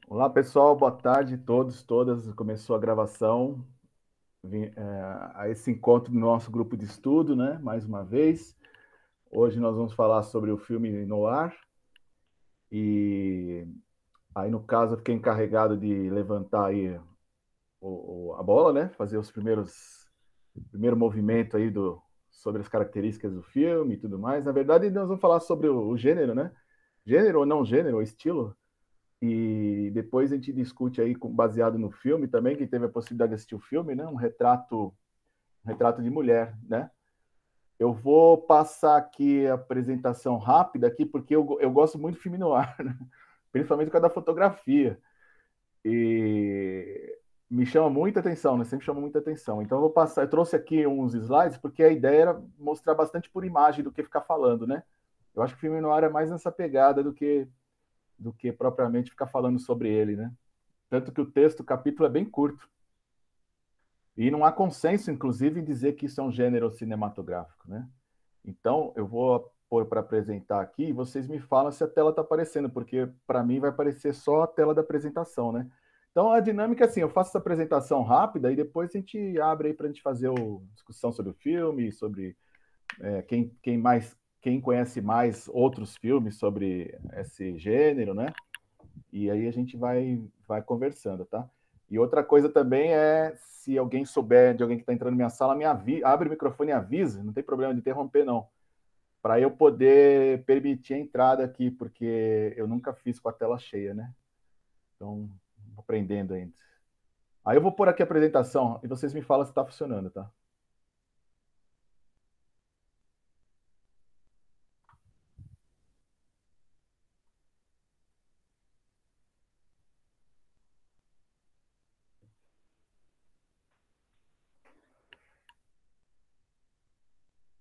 Olá, pessoal, boa tarde a todos, todas. Começou a gravação a esse encontro do nosso grupo de estudo, né? Mais uma vez. Hoje nós vamos falar sobre o filme Noir. E aí, no caso, eu fiquei encarregado de levantar aí a bola, né? Fazer os primeiro movimento aí sobre as características do filme e tudo mais. Na verdade, nós vamos falar sobre o gênero, né? Gênero ou não gênero, estilo. E depois a gente discute aí, baseado no filme também, quem teve a possibilidade de assistir o filme, né? Um retrato de mulher, né? Eu vou passar aqui a apresentação rápida aqui, porque eu gosto muito de filme noir, né? Principalmente por causa da fotografia. E me chama muita atenção, né? Sempre chama muita atenção. Então eu vou passar, eu trouxe aqui uns slides, porque a ideia era mostrar bastante por imagem do que ficar falando, né? Eu acho que o filme noir é mais nessa pegada do que propriamente ficar falando sobre ele, né? Tanto que o texto, o capítulo é bem curto. E não há consenso, inclusive, em dizer que isso é um gênero cinematográfico, né? Então, eu vou pôr para apresentar aqui e vocês me falam se a tela está aparecendo, porque para mim vai aparecer só a tela da apresentação, né? Então, a dinâmica é assim, eu faço essa apresentação rápida e depois a gente abre aí para a gente fazer a discussão sobre o filme, sobre quem conhece mais outros filmes sobre esse gênero, né? E aí a gente vai conversando, tá? E outra coisa também é, se alguém souber de alguém que está entrando na minha sala, abre o microfone e avisa, não tem problema de interromper, não. Para eu poder permitir a entrada aqui, porque eu nunca fiz com a tela cheia, né? Então, vou aprendendo ainda. Aí eu vou pôr aqui a apresentação e vocês me falam se está funcionando, tá?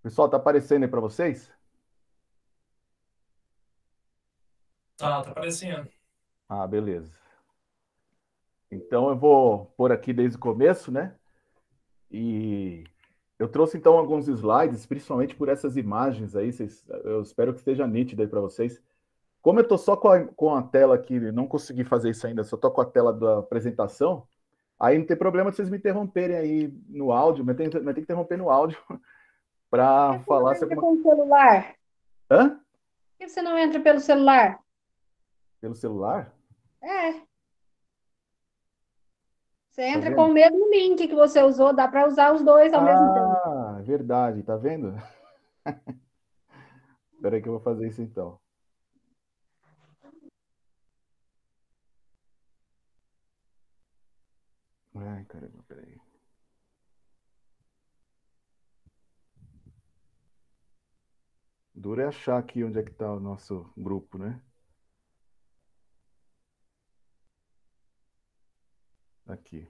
Pessoal, tá aparecendo aí para vocês? Tá aparecendo. Ah, beleza. Então eu vou pôr aqui desde o começo, né? E eu trouxe então alguns slides, principalmente por essas imagens aí, eu espero que esteja nítido aí para vocês. Como eu estou só com a tela aqui, não consegui fazer isso ainda, só estou com a tela da apresentação, aí não tem problema vocês me interromperem aí no áudio, mas tem que interromper no áudio Por para que você não falar se entra alguma. com o celular? Hã? Por que você não entra pelo celular? Pelo celular? É, você Tá entra com vendo? o mesmo link que você usou, dá para usar os dois ao mesmo tempo. Ah, verdade, tá vendo? Espera aí que eu vou fazer isso então. Ai, caramba, peraí. Duro é achar aqui onde é que tá o nosso grupo, né? Aqui.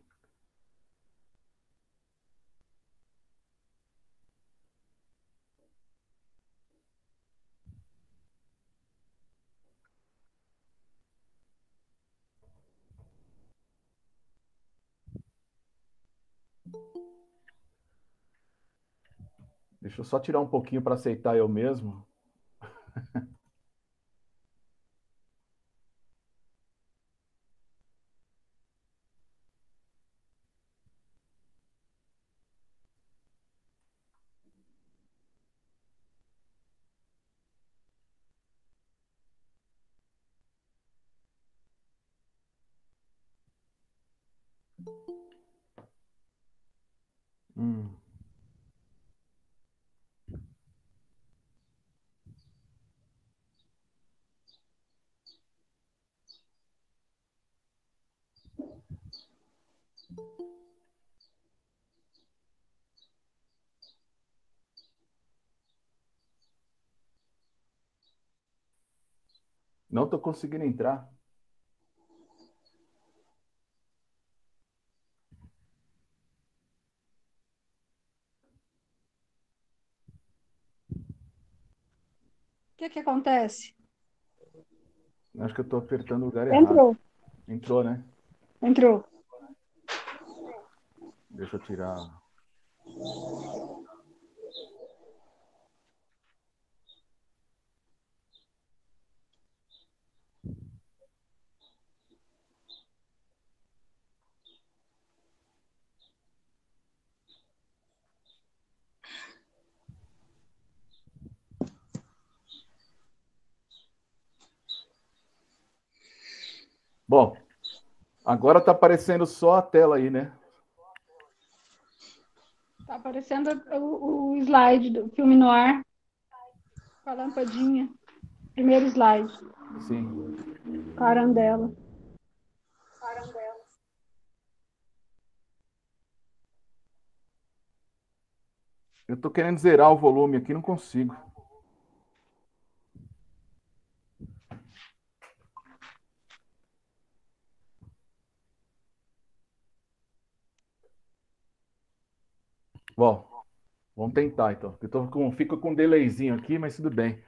Deixa eu só tirar um pouquinho para aceitar eu mesmo. Hum. Não estou conseguindo entrar. O que que acontece? Acho que eu estou apertando o lugar errado. Entrou, Entrou, né? entrou. Deixa eu tirar. Bom, agora tá aparecendo só a tela aí, né? Tá aparecendo o slide do filme Noir com a lampadinha. Primeiro slide, Sim. com a arandela. Eu tô querendo zerar o volume aqui, não consigo. Bom, vamos tentar então. Fico com um delayzinho aqui, mas tudo bem.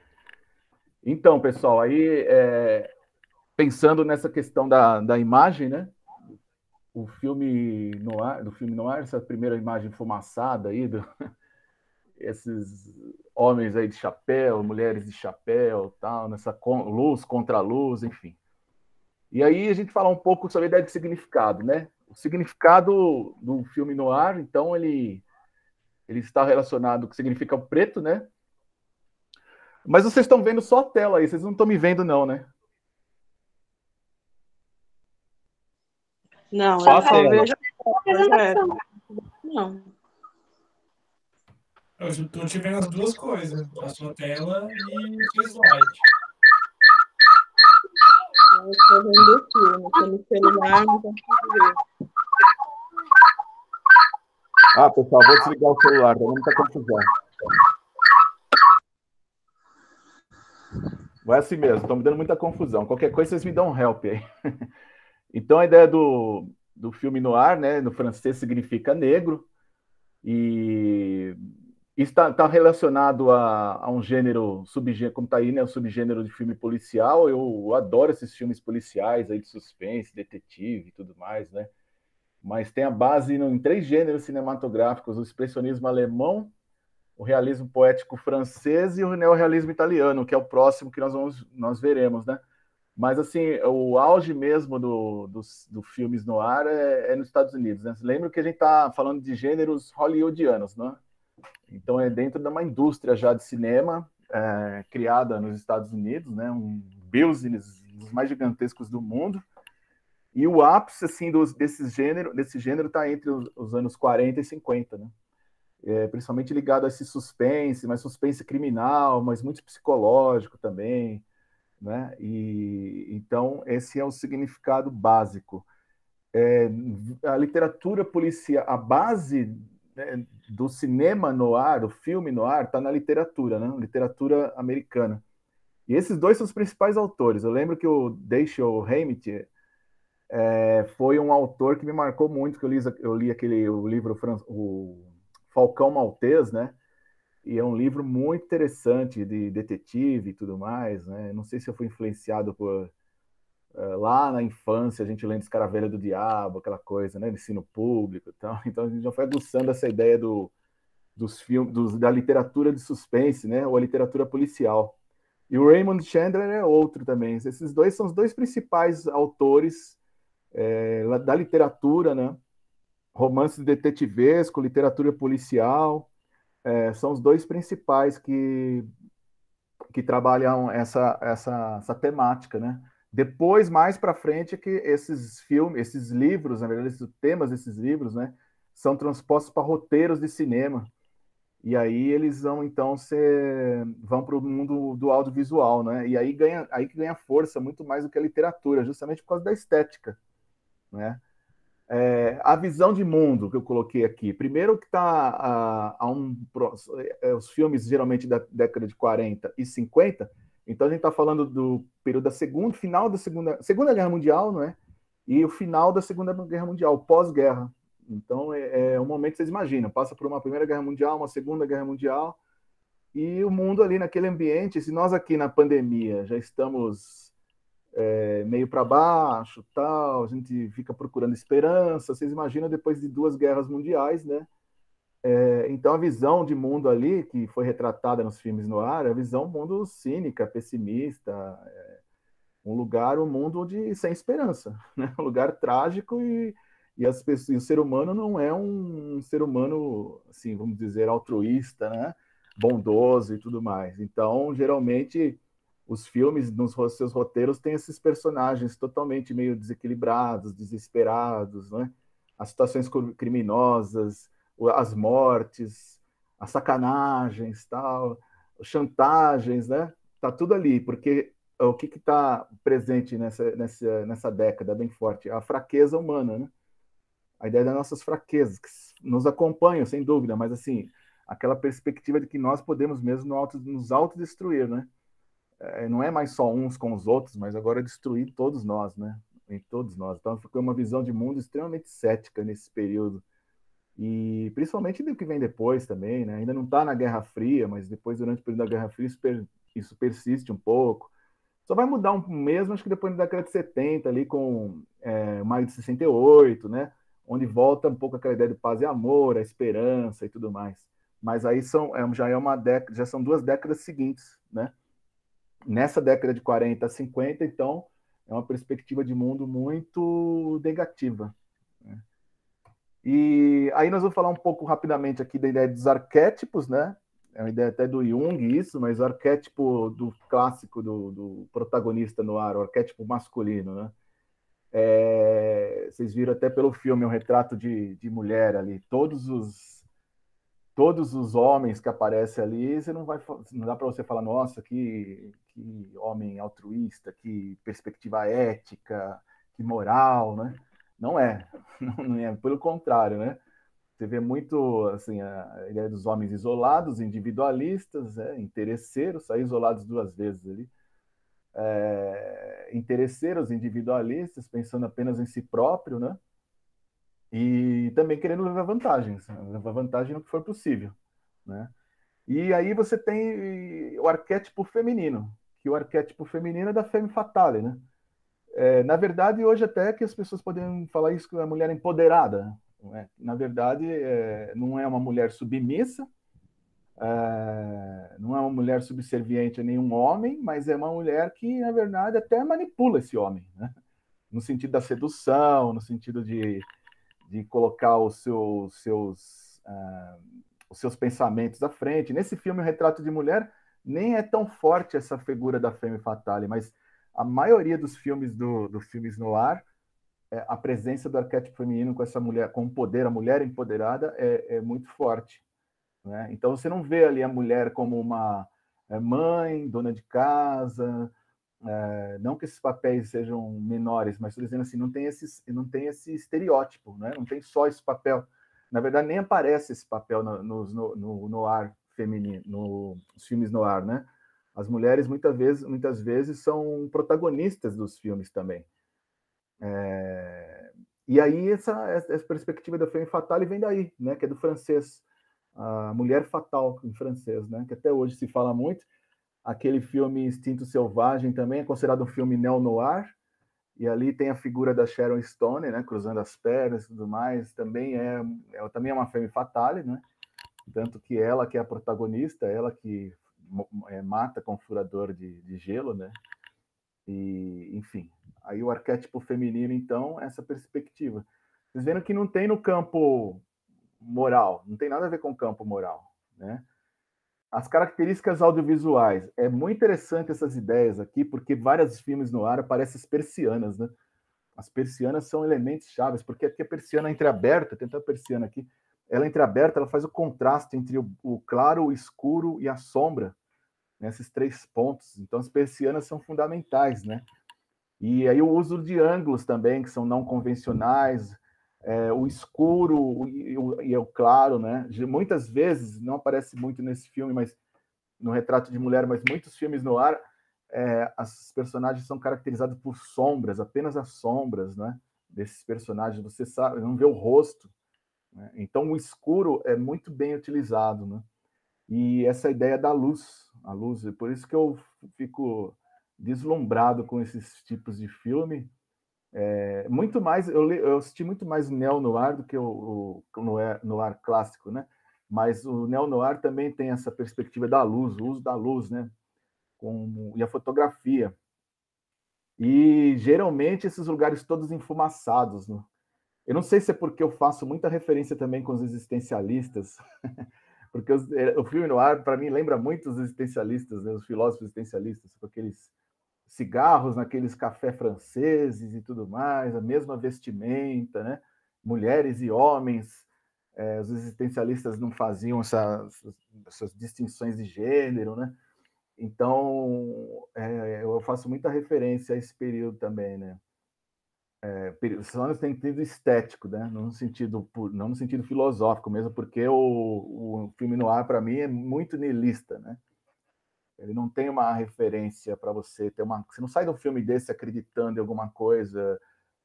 Então, pessoal, aí pensando nessa questão da imagem, né? O filme noir, do filme noir, essa primeira imagem fumaçada aí, esses homens aí de chapéu, mulheres de chapéu, tal, nessa luz contra luz, enfim. E aí a gente fala um pouco sobre a ideia de significado, né? O significado do filme noir, então, ele está relacionado com o que significa o preto, né? Mas vocês estão vendo só a tela aí, vocês não estão me vendo não, né? Não, Só eu a só tela. vejo o projeto. Apresentação. Não. Eu estou te vendo as duas coisas, a sua tela e o seu slide. Eu estou vendo o filme. Pelo celular, não consigo ver. Ah, pessoal, vou desligar o celular, tá dando muita confusão. Vai assim mesmo, estão me dando muita confusão. Qualquer coisa, vocês me dão um help aí. Então, a ideia do filme noir, né, no francês significa negro, e está relacionado a um gênero, subgênero, como está aí, né, o subgênero de filme policial. Eu adoro esses filmes policiais aí de suspense, detetive e tudo mais, né? Mas tem a base em três gêneros cinematográficos: o expressionismo alemão, o realismo poético francês e o neorrealismo italiano, que é o próximo que nós veremos, né? Mas, assim, o auge mesmo dos filmes noir é nos Estados Unidos, né? Lembra que a gente está falando de gêneros hollywoodianos, né? Então, é dentro de uma indústria já de cinema criada nos Estados Unidos, né? Um business dos mais gigantescos do mundo. E o ápice, assim, desse gênero está entre os anos 40 e 50, né? Principalmente ligado a esse suspense, mas suspense criminal, mas muito psicológico também, né? E então esse é o significado básico. A literatura policial, a base, né, do cinema noir, do filme noir, está na literatura, né? Literatura americana. E esses dois são os principais autores. Eu lembro que o Dashiell Hammett foi um autor que me marcou muito, que eu li o livro o Falcão Maltês, né? E é um livro muito interessante de detetive e tudo mais, né? Não sei se eu fui influenciado por lá na infância, a gente lendo Escaravelha do Diabo, aquela coisa, né? Ensino público e tal. Então a gente já foi aguçando essa ideia dos filmes, da literatura de suspense, né? Ou a literatura policial. E o Raymond Chandler é outro também. Esses dois são os dois principais autores da literatura, né? Romance detetivesco, literatura policial, são os dois principais que trabalham essa temática, né? Depois, mais para frente, é que esses filmes, esses livros, na verdade, os temas desses livros, né, são transpostos para roteiros de cinema. E aí eles vão para o mundo do audiovisual, né? E aí que ganha força muito mais do que a literatura, justamente por causa da estética, né? A visão de mundo que eu coloquei aqui. Primeiro que está os filmes geralmente da década de 40 e 50, então a gente está falando do período final da Segunda Guerra Mundial, não é? E o final da Segunda Guerra Mundial, pós-guerra. Então é um momento que vocês imaginam, passa por uma Primeira Guerra Mundial, uma Segunda Guerra Mundial, e o mundo ali naquele ambiente. Se nós aqui na pandemia já estamos meio para baixo, tal, a gente fica procurando esperança. Vocês imaginam depois de duas guerras mundiais, né? Então a visão de mundo ali que foi retratada nos filmes no ar, é a visão mundo cínica, pessimista, um mundo sem esperança, né? Um lugar trágico e o ser humano não é um ser humano, assim, vamos dizer, altruísta, né? Bondoso e tudo mais. Então, geralmente os filmes, nos seus roteiros, têm esses personagens totalmente meio desequilibrados, desesperados, né? As situações criminosas, as mortes, as sacanagens, tal, chantagens, né? Tá tudo ali, porque o que está presente nessa década bem forte? A fraqueza humana, né? A ideia das nossas fraquezas, que nos acompanham, sem dúvida, mas assim, aquela perspectiva de que nós podemos mesmo nos autodestruir, né? Não é mais só uns com os outros, mas agora destruir todos nós, né? Em todos nós. Então, ficou uma visão de mundo extremamente cética nesse período. E principalmente do que vem depois também, né? Ainda não está na Guerra Fria, mas depois, durante o período da Guerra Fria, isso persiste um pouco. Só vai mudar mesmo, acho que depois da década de 70, ali com Maio de 68, né? Onde volta um pouco aquela ideia de paz e amor, a esperança e tudo mais. Mas aí já são 2 décadas seguintes, né? Nessa década de 40 a 50, então, é uma perspectiva de mundo muito negativa, né? E aí nós vamos falar um pouco rapidamente aqui da ideia dos arquétipos, né? É uma ideia até do Jung isso, mas o arquétipo do clássico do protagonista no ar, o arquétipo masculino, né? Vocês viram até pelo filme um retrato de mulher ali, todos os homens que aparecem ali, não dá para você falar, nossa, que homem altruísta, que perspectiva ética, que moral, né? Não é, não é, pelo contrário, né? Você vê muito assim a ideia dos homens isolados, individualistas, interesseiros, aí isolados 2 vezes ali, interesseiros, individualistas, pensando apenas em si próprio, né? E também querendo levar vantagem no que for possível, né? E aí você tem o arquétipo feminino, que o arquétipo feminino é da femme fatale, né? Na verdade, hoje até que as pessoas podem falar isso que é a mulher empoderada, não é? Na verdade, não é uma mulher submissa, não é uma mulher subserviente a nenhum homem, mas é uma mulher que, na verdade, até manipula esse homem, né? No sentido da sedução, no sentido de colocar os seus pensamentos à frente. Nesse filme, O Retrato de Mulher, nem é tão forte essa figura da femme fatale, mas a maioria dos filmes dos filmes noir, a presença do arquétipo feminino com essa mulher, com o poder, a mulher empoderada, é muito forte, né? Então você não vê ali a mulher como uma mãe, dona de casa, não que esses papéis sejam menores, mas estou dizendo assim, não tem esse estereótipo, né? Não tem só esse papel. Na verdade, nem aparece esse papel no noir feminino, nos filmes noir, né? As mulheres muitas vezes são protagonistas dos filmes também. E aí essa perspectiva da femme fatale vem daí, né? Que é do francês, a mulher fatal em francês, né? Que até hoje se fala muito. Aquele filme Instinto Selvagem também é considerado um filme neo-noir, e ali tem a figura da Sharon Stone, né, cruzando as pernas e tudo mais, ela também é uma femme fatale, né? Tanto que ela que é a protagonista, ela que mata com furador de gelo, né? E, enfim, aí o arquétipo feminino, então, essa perspectiva. Vocês vendo que não tem no campo moral, não tem nada a ver com o campo moral, né? As características audiovisuais. É muito interessante essas ideias aqui, porque vários filmes no ar aparecem as persianas, né? As persianas são elementos chaves, porque aqui a persiana entreaberta, tenta a persiana aqui, ela entreaberta, ela faz o contraste entre o claro, o escuro e a sombra, nesses 3 pontos. Então as persianas são fundamentais, né? E aí o uso de ângulos também, que são não convencionais, o escuro e o claro, né? Muitas vezes, não aparece muito nesse filme, mas no Retrato de Mulher, mas muitos filmes no ar, as personagens são caracterizadas por sombras, apenas as sombras, né? Desses personagens, você sabe, não vê o rosto, né? Então o escuro é muito bem utilizado, né? E essa ideia da luz, a luz, por isso que eu fico deslumbrado com esses tipos de filme. Muito mais, eu assisti muito mais o neo-noir do que o noir clássico, né? Mas o neo-noir também tem essa perspectiva da luz, o uso da luz, né? E a fotografia. E geralmente esses lugares todos enfumaçados, né? Eu não sei se é porque eu faço muita referência também com os existencialistas, Porque o filme noir, para mim, lembra muito os existencialistas, né? Os filósofos existencialistas, com aqueles cigarros naqueles cafés franceses e tudo mais, a mesma vestimenta, né? Mulheres e homens. Os existencialistas não faziam essas distinções de gênero, né? Então, eu faço muita referência a esse período também, né? Só no sentido estético, né? Não no sentido filosófico mesmo, porque o filme noir, para mim, é muito niilista, né? Ele não tem uma referência para você ter uma. Você não sai de um filme desse acreditando em alguma coisa.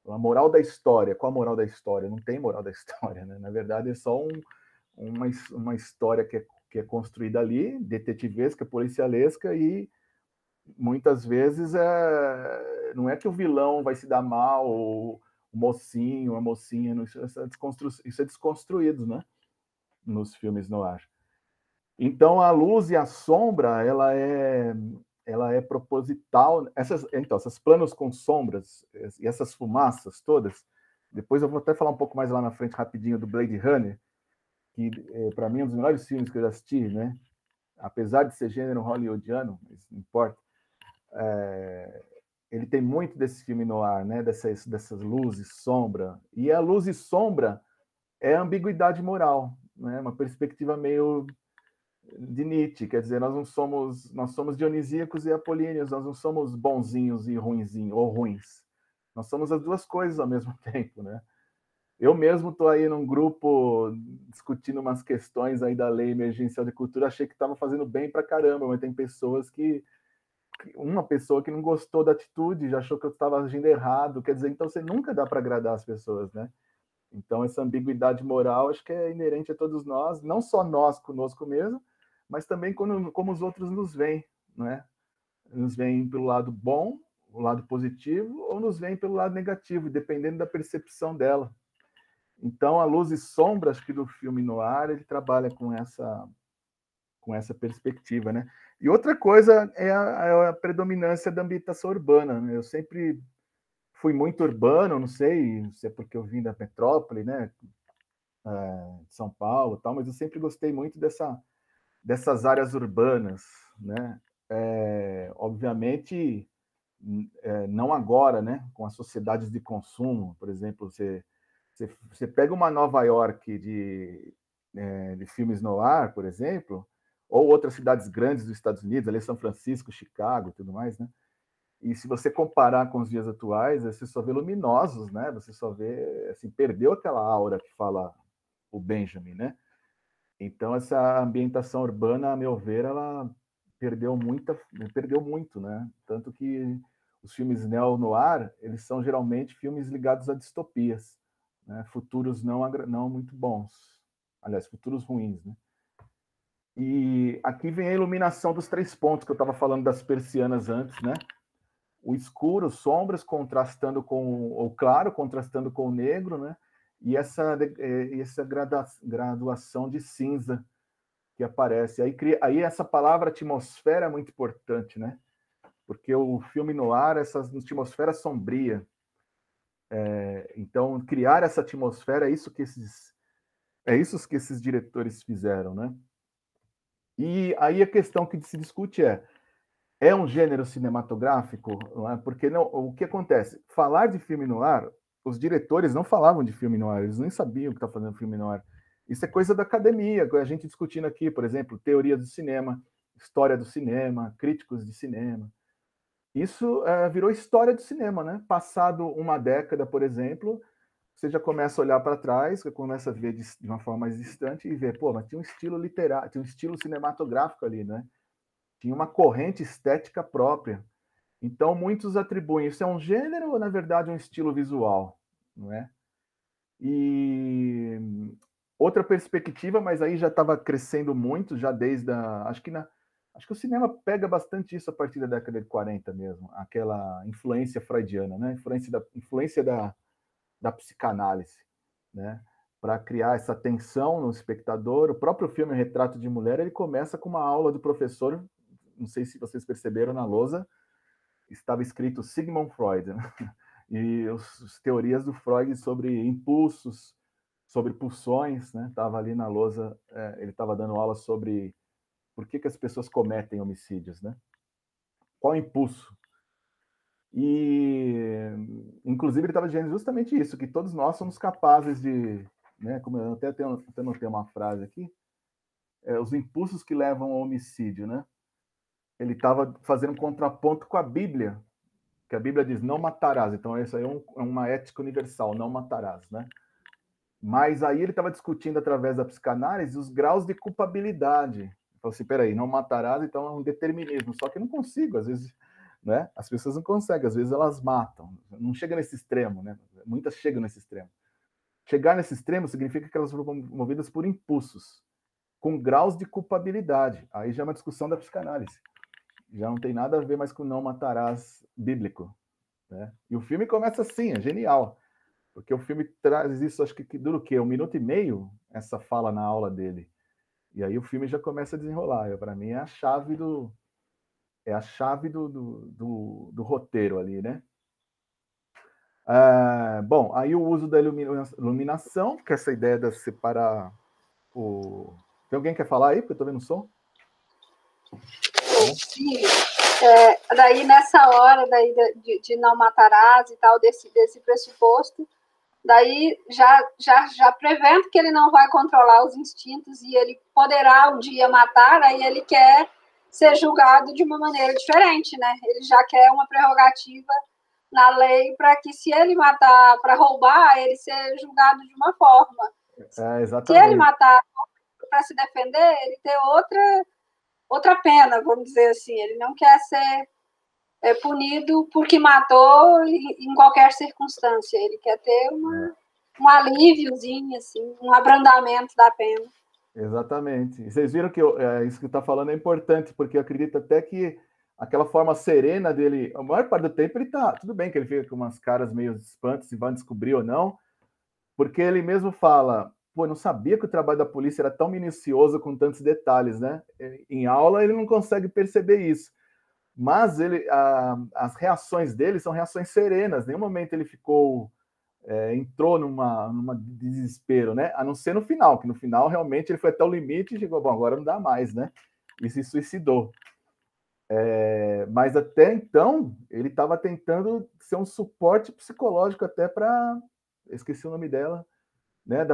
A moral da história. Qual a moral da história? Não tem moral da história, né? Na verdade, é só uma história que é construída ali, detetivesca, policialesca, e muitas vezes não é que o vilão vai se dar mal, ou o mocinho, a mocinha, isso é desconstruído, né? Nos filmes noir. Então, a luz e a sombra, ela é proposital. Essas planos com sombras e essas fumaças todas, depois eu vou até falar um pouco mais lá na frente, rapidinho, do Blade Runner, que para mim é um dos melhores filmes que eu já assisti, né? Apesar de ser gênero hollywoodiano, isso não importa. Ele tem muito desse filme noir, né? Dessas luzes, sombra. E a luz e sombra é a ambiguidade moral, né? Uma perspectiva meio de Nietzsche, quer dizer, nós somos dionisíacos e apolíneos, nós não somos bonzinhos e ruinzinhos ou ruins. Nós somos as duas coisas ao mesmo tempo, né? Eu mesmo estou aí num grupo discutindo umas questões aí da lei emergencial de cultura, achei que estava fazendo bem pra caramba, mas tem pessoas uma pessoa que não gostou da atitude, já achou que eu estava agindo errado, quer dizer, então você nunca dá para agradar as pessoas, né? Então essa ambiguidade moral acho que é inerente a todos nós, não só nós conosco mesmo, mas também como os outros nos veem, né? Nos veem pelo lado bom, o lado positivo, ou nos veem pelo lado negativo, dependendo da percepção dela. Então, a luz e sombra, acho que do filme noir, ele trabalha com essa perspectiva, né? E outra coisa é a predominância da ambientação urbana, né? Eu sempre fui muito urbano, não sei se é porque eu vim da metrópole, né? De São Paulo, tal, mas eu sempre gostei muito dessas áreas urbanas, né? Obviamente, não agora, né? Com as sociedades de consumo, por exemplo, você pega uma Nova York de filmes noir, por exemplo, ou outras cidades grandes dos Estados Unidos, ali São Francisco, Chicago, tudo mais, né? E se você comparar com os dias atuais, você só vê luminosos, né? Você só vê, assim, perdeu aquela aura que fala o Benjamin, né? Então, essa ambientação urbana, a meu ver, ela perdeu muito, né? Tanto que os filmes neo-noir, eles são geralmente filmes ligados a distopias, né? Futuros não muito bons. Aliás, futuros ruins, né? E aqui vem a iluminação dos 3 pontos que eu estava falando das persianas antes, né? O escuro, sombras contrastando com o claro, contrastando com o negro, né? E essa graduação de cinza que aparece. Aí essa palavra atmosfera é muito importante, né? Porque o filme noir, essa atmosfera sombria. Então, criar essa atmosfera é isso que esses diretores fizeram, né? E aí a questão que se discute é um gênero cinematográfico? Não é? Porque não, o que acontece? Falar de filme noir, os diretores não falavam de filme noir, eles nem sabiam que está fazendo filme noir. Isso é coisa da academia, a gente discutindo aqui, por exemplo, teoria do cinema, história do cinema, críticos de cinema. Isso virou história do cinema, né? Passado uma década, por exemplo, você já começa a olhar para trás, você começa a ver de uma forma mais distante e ver, pô, mas tinha um estilo literário, tinha um estilo cinematográfico ali, né? Tinha uma corrente estética própria. Então, muitos atribuem isso é um gênero ou, na verdade, um estilo visual, não é? E outra perspectiva, mas aí já estava crescendo muito, já desde a. Acho que o cinema pega bastante isso a partir da década de 40 mesmo, aquela influência freudiana, né? Influência da psicanálise, né? Para criar essa tensão no espectador. O próprio filme Retrato de Mulher, ele começa com uma aula do professor, não sei se vocês perceberam na lousa, estava escrito Sigmund Freud, né? E as teorias do Freud sobre impulsos, sobre pulsões, né? Estava ali na lousa, ele estava dando aula sobre por que as pessoas cometem homicídios, né? Qual o impulso? E, inclusive, ele estava dizendo justamente isso, que todos nós somos capazes de, né? Como eu até notei uma frase aqui, os impulsos que levam ao homicídio, né? Ele estava fazendo um contraponto com a Bíblia, que a Bíblia diz não matarás. Então, isso aí é uma ética universal, não matarás, né? Mas aí ele estava discutindo através da psicanálise os graus de culpabilidade. Ele falou assim, peraí, não matarás, então é um determinismo. Só que eu não consigo, às vezes, né? As pessoas não conseguem, às vezes elas matam. Não chega nesse extremo, né? Muitas chegam nesse extremo. Chegar nesse extremo significa que elas foram movidas por impulsos, com graus de culpabilidade. Aí já é uma discussão da psicanálise. Já não tem nada a ver mais com não matarás bíblico, né? E o filme começa assim, é genial. Porque o filme traz isso, acho que dura o quê? 1 minuto e meio, essa fala na aula dele. E aí o filme já começa a desenrolar. Para mim é a chave do roteiro ali, né? Bom, aí o uso da iluminação, que é essa ideia de separar o... Tem alguém que quer falar aí? Porque eu tô vendo o som. Sim. Daí nessa hora daí de não matarás e tal, desse pressuposto, daí já prevendo que ele não vai controlar os instintos e ele poderá um dia matar, aí ele quer ser julgado de uma maneira diferente, né? Ele já quer uma prerrogativa na lei para que, se ele matar para roubar, ele ser julgado de uma forma. Exatamente. Se ele matar para se defender, ele ter outra pena, vamos dizer assim. Ele não quer ser punido porque matou em qualquer circunstância. Ele quer ter um alíviozinho, assim, um abrandamento da pena. Exatamente. E vocês viram que isso que está falando é importante, porque eu acredito até que aquela forma serena dele, a maior parte do tempo ele tá, tudo bem que ele fica com umas caras meio espantos se vão descobrir ou não, porque ele mesmo fala, pô, eu não sabia que o trabalho da polícia era tão minucioso com tantos detalhes, né? Em aula ele não consegue perceber isso. Mas as reações dele são reações serenas. Em nenhum momento ele entrou numa desespero, né? A não ser no final, que no final realmente ele foi até o limite e chegou, bom, agora não dá mais, né? E se suicidou. Mas até então ele estava tentando ser um suporte psicológico até para, esqueci o nome dela, né? Da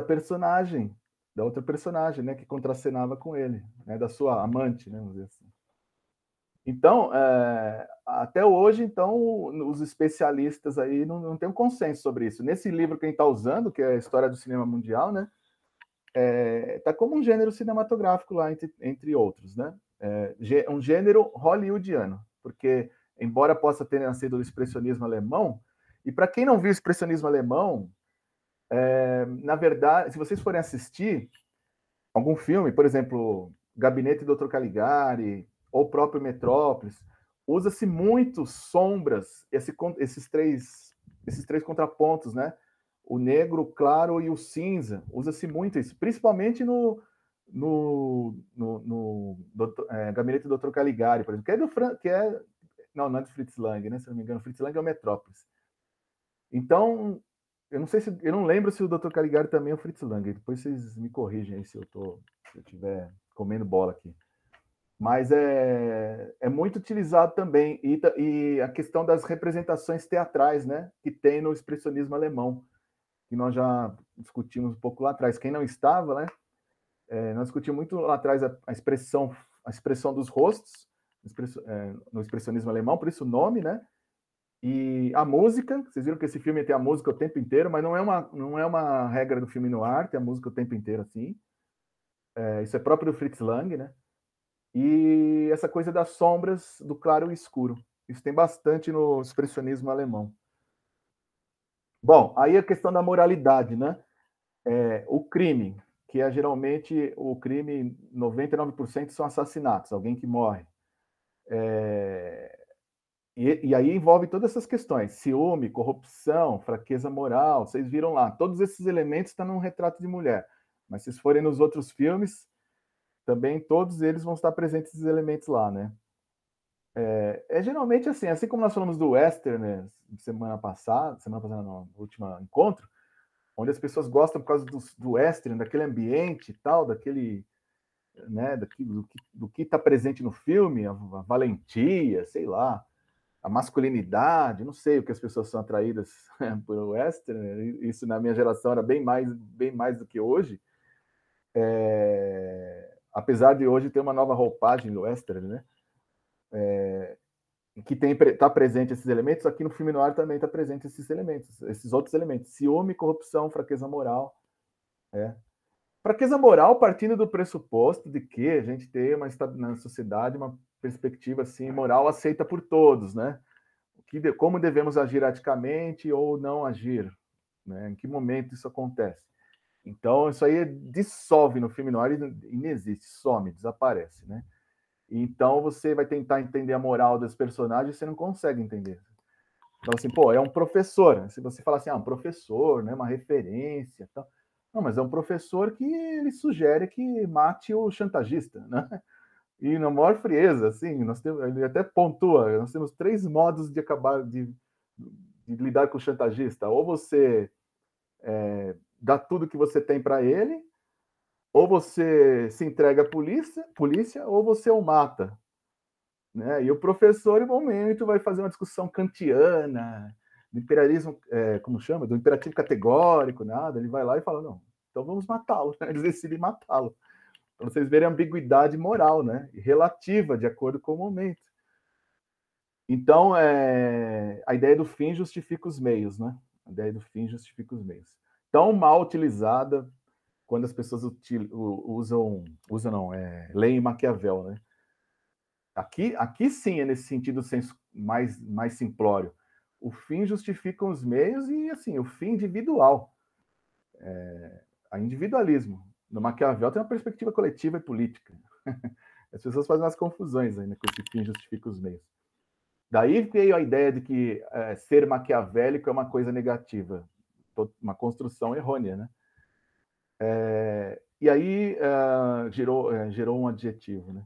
outra personagem, né? Que contracenava com ele, né? Da sua amante, né? Vamos dizer assim. Então, até hoje, então, os especialistas aí não têm um consenso sobre isso. Nesse livro que a gente está usando, que é a História do Cinema Mundial, né, tá como um gênero cinematográfico lá, entre outros, né? Um gênero hollywoodiano, porque, embora possa ter nascido do expressionismo alemão, e para quem não viu o expressionismo alemão, na verdade, se vocês forem assistir algum filme, por exemplo, Gabinete do Dr. Caligari, ou o próprio Metrópolis, usa-se muito sombras, esses três contrapontos, né? O negro, o claro e o cinza. Usa-se muito isso, principalmente no Gabinete do Dr. Caligari, por exemplo, não é do Fritz Lang, né? Se não me engano, Fritz Lang é o Metrópolis. Então, eu não lembro se o Dr. Caligari também é o Fritz Lang. Depois vocês me corrigem aí se eu estiver comendo bola aqui. Mas é muito utilizado também. E a questão das representações teatrais, né? Que tem no expressionismo alemão, que nós já discutimos um pouco lá atrás. Quem não estava, né? Nós discutimos muito lá atrás a expressão dos rostos no expressionismo alemão, por isso o nome, né? E a música, vocês viram que esse filme tem a música o tempo inteiro, mas não é uma regra do filme noir, tem a música o tempo inteiro assim. Isso é próprio do Fritz Lang, né? E essa coisa das sombras, do claro e escuro. Isso tem bastante no expressionismo alemão. Bom, aí a questão da moralidade, né? O crime, que é geralmente o crime, 99% são assassinatos, alguém que morre. E aí envolve todas essas questões: ciúme, corrupção, fraqueza moral. Vocês viram lá, todos esses elementos estão num Retrato de Mulher. Mas se vocês forem nos outros filmes, também todos eles vão estar presentes esses elementos lá, né? Geralmente assim como nós falamos do western, né, semana passada não, no último encontro, onde as pessoas gostam por causa do western, daquele ambiente e tal, daquele, né, do que está presente no filme, a valentia, sei lá, a masculinidade, não sei o que as pessoas são atraídas por western. Isso na minha geração era bem mais do que hoje. Apesar de hoje ter uma nova roupagem do western, né? Que está presente esses elementos, aqui no filme noir também está presente esses elementos, esses outros elementos: ciúme, corrupção, fraqueza moral. Fraqueza moral partindo do pressuposto de que a gente tem na sociedade uma perspectiva assim, moral aceita por todos, né? Como devemos agir eticamente ou não agir, né? Em que momento isso acontece. Então, isso aí dissolve no filme noir e não existe, some, desaparece, né? Então, você vai tentar entender a moral dos personagens e você não consegue entender. Então, assim, pô, é um professor. Se você falar assim, um professor, né, uma referência, tal. Não, mas é um professor que ele sugere que mate o chantagista, né? E na maior frieza, assim, ele até pontua, nós temos 3 modos de acabar de lidar com o chantagista. Ou você dá tudo que você tem para ele, ou você se entrega à polícia, ou você o mata. Né? E o professor, em momento, vai fazer uma discussão kantiana, do imperialismo, como chama? Do imperativo categórico, nada. Ele vai lá e fala, não, então vamos matá-lo. Eles decidem matá-lo. Para vocês verem a ambiguidade moral, né? E relativa, de acordo com o momento. Então, a ideia do fim justifica os meios, né? A ideia do fim justifica os meios. Tão mal utilizada quando as pessoas leem Maquiavel, né? Aqui sim é nesse sentido mais simplório. O fim justifica os meios e, assim, o fim individual. A individualismo. No Maquiavel tem uma perspectiva coletiva e política. As pessoas fazem umas confusões aí, né, com esse fim justifica os meios. Daí veio a ideia de que ser maquiavélico é uma coisa negativa. Uma construção errônea, né? E aí gerou um adjetivo, né?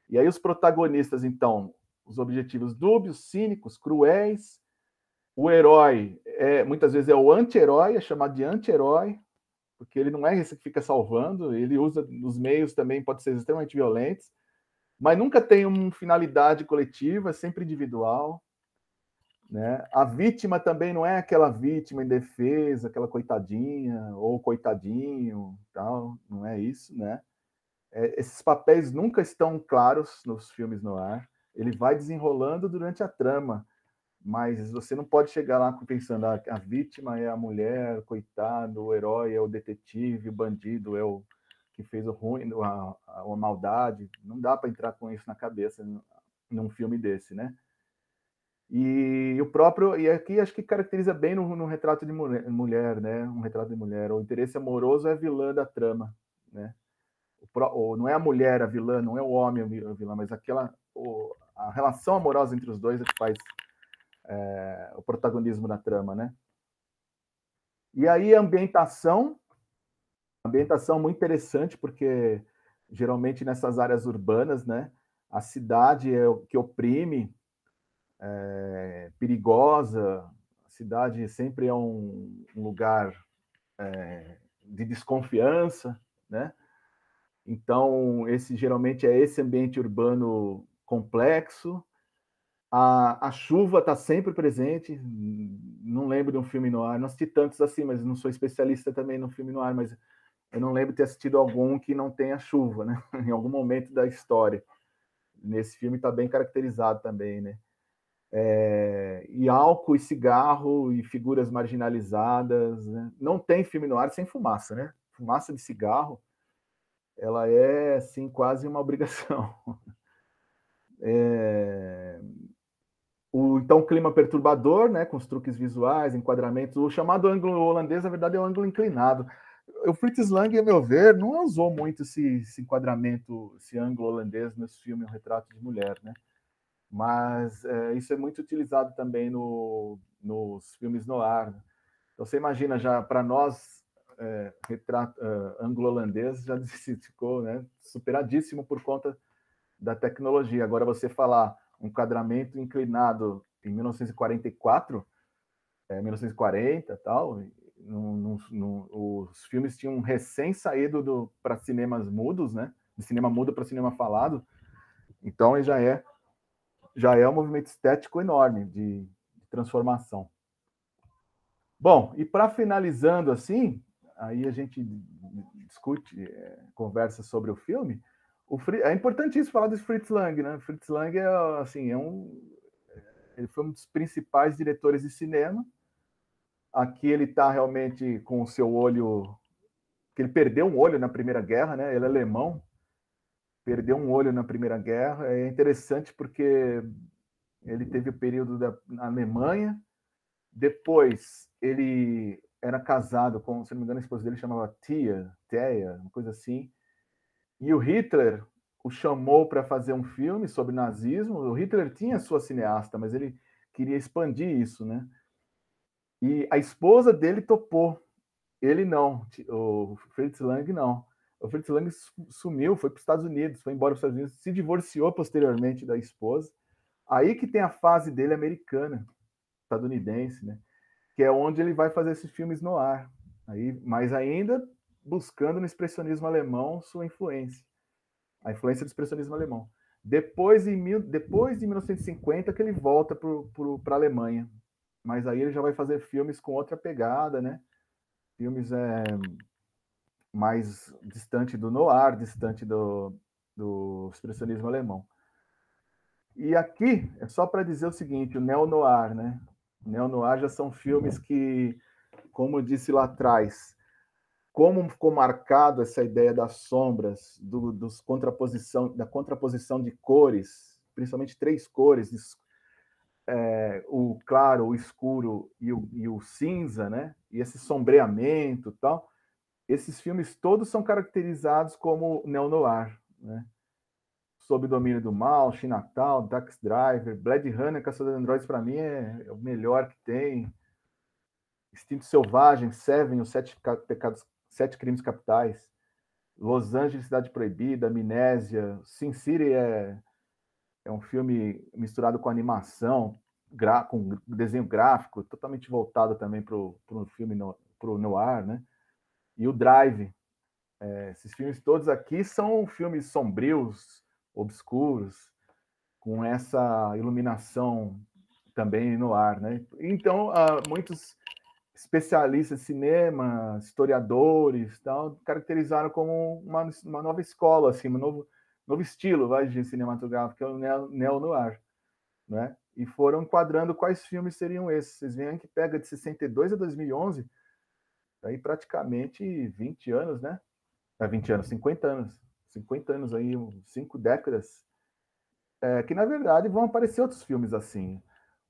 E aí os protagonistas, então, os objetivos dúbios, cínicos, cruéis. O herói, muitas vezes, é o anti-herói, é chamado de anti-herói, porque ele não é esse que fica salvando, ele usa os meios também, pode ser extremamente violentos, mas nunca tem uma finalidade coletiva, é sempre individual. Né? A vítima também não é aquela vítima indefesa, aquela coitadinha ou coitadinho, tal, não é isso, né? Esses papéis nunca estão claros nos filmes noir. Ele vai desenrolando durante a trama, mas você não pode chegar lá pensando a vítima é a mulher, coitado, o herói é o detetive, o bandido é o que fez o ruim, a maldade. Não dá para entrar com isso na cabeça num filme desse, né? E aqui acho que caracteriza bem no retrato de mulher, né? Um retrato de mulher. O interesse amoroso é a vilã da trama, né? Não é a mulher a vilã, não é o homem a vilã, mas a relação amorosa entre os dois é que faz o protagonismo da trama, né? E aí a ambientação muito interessante, porque geralmente nessas áreas urbanas, né? A cidade é o que oprime, perigosa, a cidade sempre é um lugar de desconfiança, né? Então, geralmente é esse ambiente urbano complexo. A chuva está sempre presente. Não lembro de um filme noir, não assisti tantos assim, mas não sou especialista também no filme noir, mas eu não lembro de ter assistido algum que não tenha chuva, né? Em algum momento da história. Nesse filme está bem caracterizado também, né? E álcool e cigarro e figuras marginalizadas, né? Não tem filme noir sem fumaça, né? Fumaça de cigarro, ela é assim quase uma obrigação. Então, clima perturbador, né? Com os truques visuais, enquadramentos. O chamado ângulo holandês, na verdade, é um ângulo inclinado. O Fritz Lang, a meu ver, não usou muito esse enquadramento, esse ângulo holandês nesse filme, O Retrato de Mulher, né? Mas isso é muito utilizado também nos filmes noir. Então, você imagina, já para nós, ângulo holandês já ficou, né, superadíssimo por conta da tecnologia. Agora, você falar um enquadramento inclinado em 1944, 1940 tal, os filmes tinham recém saído para cinemas mudos, né? De cinema mudo para cinema falado. Então, ele já é um movimento estético enorme de transformação. Bom, e para finalizando assim, aí a gente discute, conversa sobre o filme. É importantíssimo falar do Fritz Lang, né? Fritz Lang ele foi um dos principais diretores de cinema. Aqui ele está realmente com o seu olho, que ele perdeu um olho na Primeira Guerra, né? Ele é alemão, perdeu um olho na Primeira Guerra. É interessante porque ele teve o período na Alemanha. Depois ele era casado com, se não me engano, a esposa dele chamava Thea, uma coisa assim. E o Hitler o chamou para fazer um filme sobre nazismo. O Hitler tinha sua cineasta, mas ele queria expandir isso, né? E a esposa dele topou. Ele não, o Fritz Lang não. O Fritz Lang sumiu, foi para os Estados Unidos, foi embora para os Estados Unidos, se divorciou posteriormente da esposa. Aí que tem a fase dele americana, estadunidense, né? Que é onde ele vai fazer esses filmes no ar. Aí, mas ainda buscando no expressionismo alemão sua influência. A influência do expressionismo alemão. Depois de 1950 que ele volta para a Alemanha. Mas aí ele já vai fazer filmes com outra pegada, né? Filmes mais distante do noir, distante do expressionismo alemão. E aqui é só para dizer o seguinte, o neo-noir, né? O neo-noir já são filmes que, como eu disse lá atrás, como ficou marcado essa ideia das sombras, da contraposição de cores, principalmente 3 cores, o claro, o escuro e o cinza, né? E esse sombreamento e tal. Esses filmes todos são caracterizados como neo-noir, né? Sob o Domínio do Mal, Chinatown, Taxi Driver, Blade Runner, Caçador de Androides, para mim é o melhor que tem. Instinto Selvagem, Seven, os 7 Crimes Capitais, Los Angeles, Cidade Proibida, Amnésia, Sin City é um filme misturado com animação, com desenho gráfico, totalmente voltado também para o filme, para o noir, né? E o Drive. Esses filmes todos aqui são filmes sombrios, obscuros, com essa iluminação também no ar, né? Então, muitos especialistas em cinema, historiadores, tal, caracterizaram como uma nova escola, assim, um novo estilo, de cinematográfico, que é o neo-noir, né? E foram enquadrando quais filmes seriam esses. Vocês veem que pega de 62 a 2011, aí praticamente 20 anos, né? 20 anos, 50 anos. 50 anos aí, 5 décadas. Que, na verdade, vão aparecer outros filmes assim.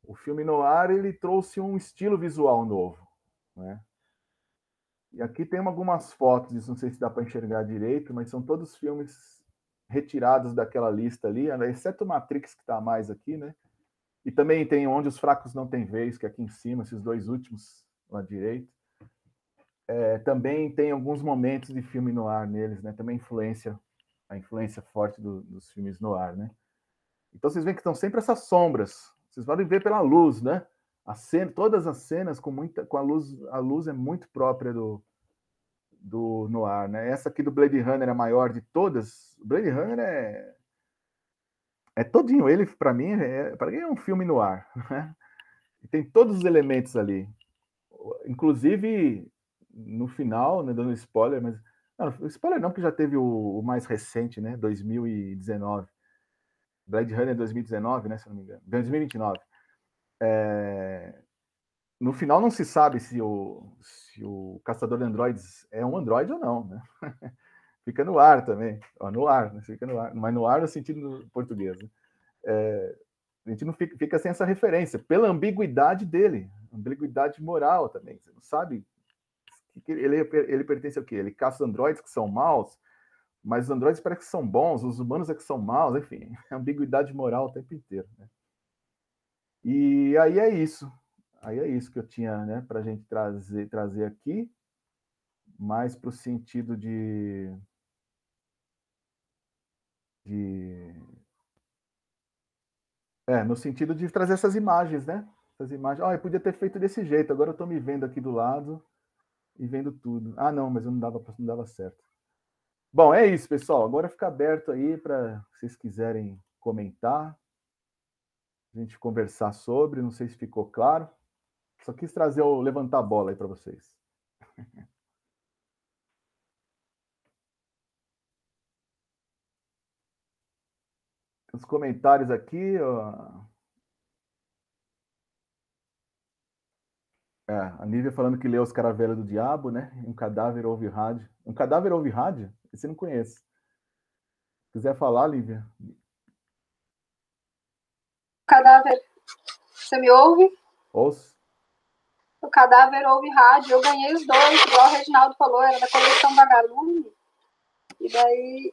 O filme noir, ele trouxe um estilo visual novo, né? E aqui tem algumas fotos, não sei se dá para enxergar direito, mas são todos filmes retirados daquela lista ali, exceto Matrix, que está mais aqui, né? E também tem Onde os Fracos Não Têm Vez, que é aqui em cima, esses 2 últimos à direita. Também tem alguns momentos de filme noir neles, né? Também a influência forte dos filmes noir, né? Então vocês veem que estão sempre essas sombras. Vocês podem ver pela luz, né? Todas as cenas com a luz é muito própria do noir, né? Essa aqui do Blade Runner é a maior de todas. O Blade Runner é todinho. Ele, para mim, é um filme noir, né? E tem todos os elementos ali. Inclusive, no final, né, dando spoiler, mas... Não, spoiler não, porque já teve o mais recente, né? 2019. Blade Runner 2019, né? Se não me engano. 2029. No final não se sabe se o caçador de androides é um androide ou não, né? Fica no ar também. No ar, né? Fica no ar. Mas no ar no sentido português. Né? A gente não fica sem essa referência, pela ambiguidade dele, ambiguidade moral também. Você não sabe que ele pertence ao quê? Ele caça androides que são maus, mas os androides parecem que são bons, os humanos é que são maus, enfim, ambiguidade moral o tempo inteiro. Né? E aí é isso. Aí é isso que eu tinha, né, para a gente trazer aqui, mais para o sentido no sentido de trazer essas imagens, né? Essas imagens. Eu podia ter feito desse jeito, agora eu estou me vendo aqui do lado e vendo tudo. Ah, não, mas não dava certo. Bom, é isso, pessoal. Agora fica aberto aí para vocês quiserem comentar, a gente conversar sobre, não sei se ficou claro. Só quis levantar a bola aí para vocês. Os comentários aqui, ó. A Nívia falando que leu Os Caravelas do Diabo, né? Um cadáver ouve rádio. Um cadáver ouve rádio? Esse eu não conheço. Se quiser falar, Lívia. Cadáver, você me ouve? Ouço. O Cadáver ouve rádio. Eu ganhei os dois, igual o Reginaldo falou, era da coleção Vagalume. E daí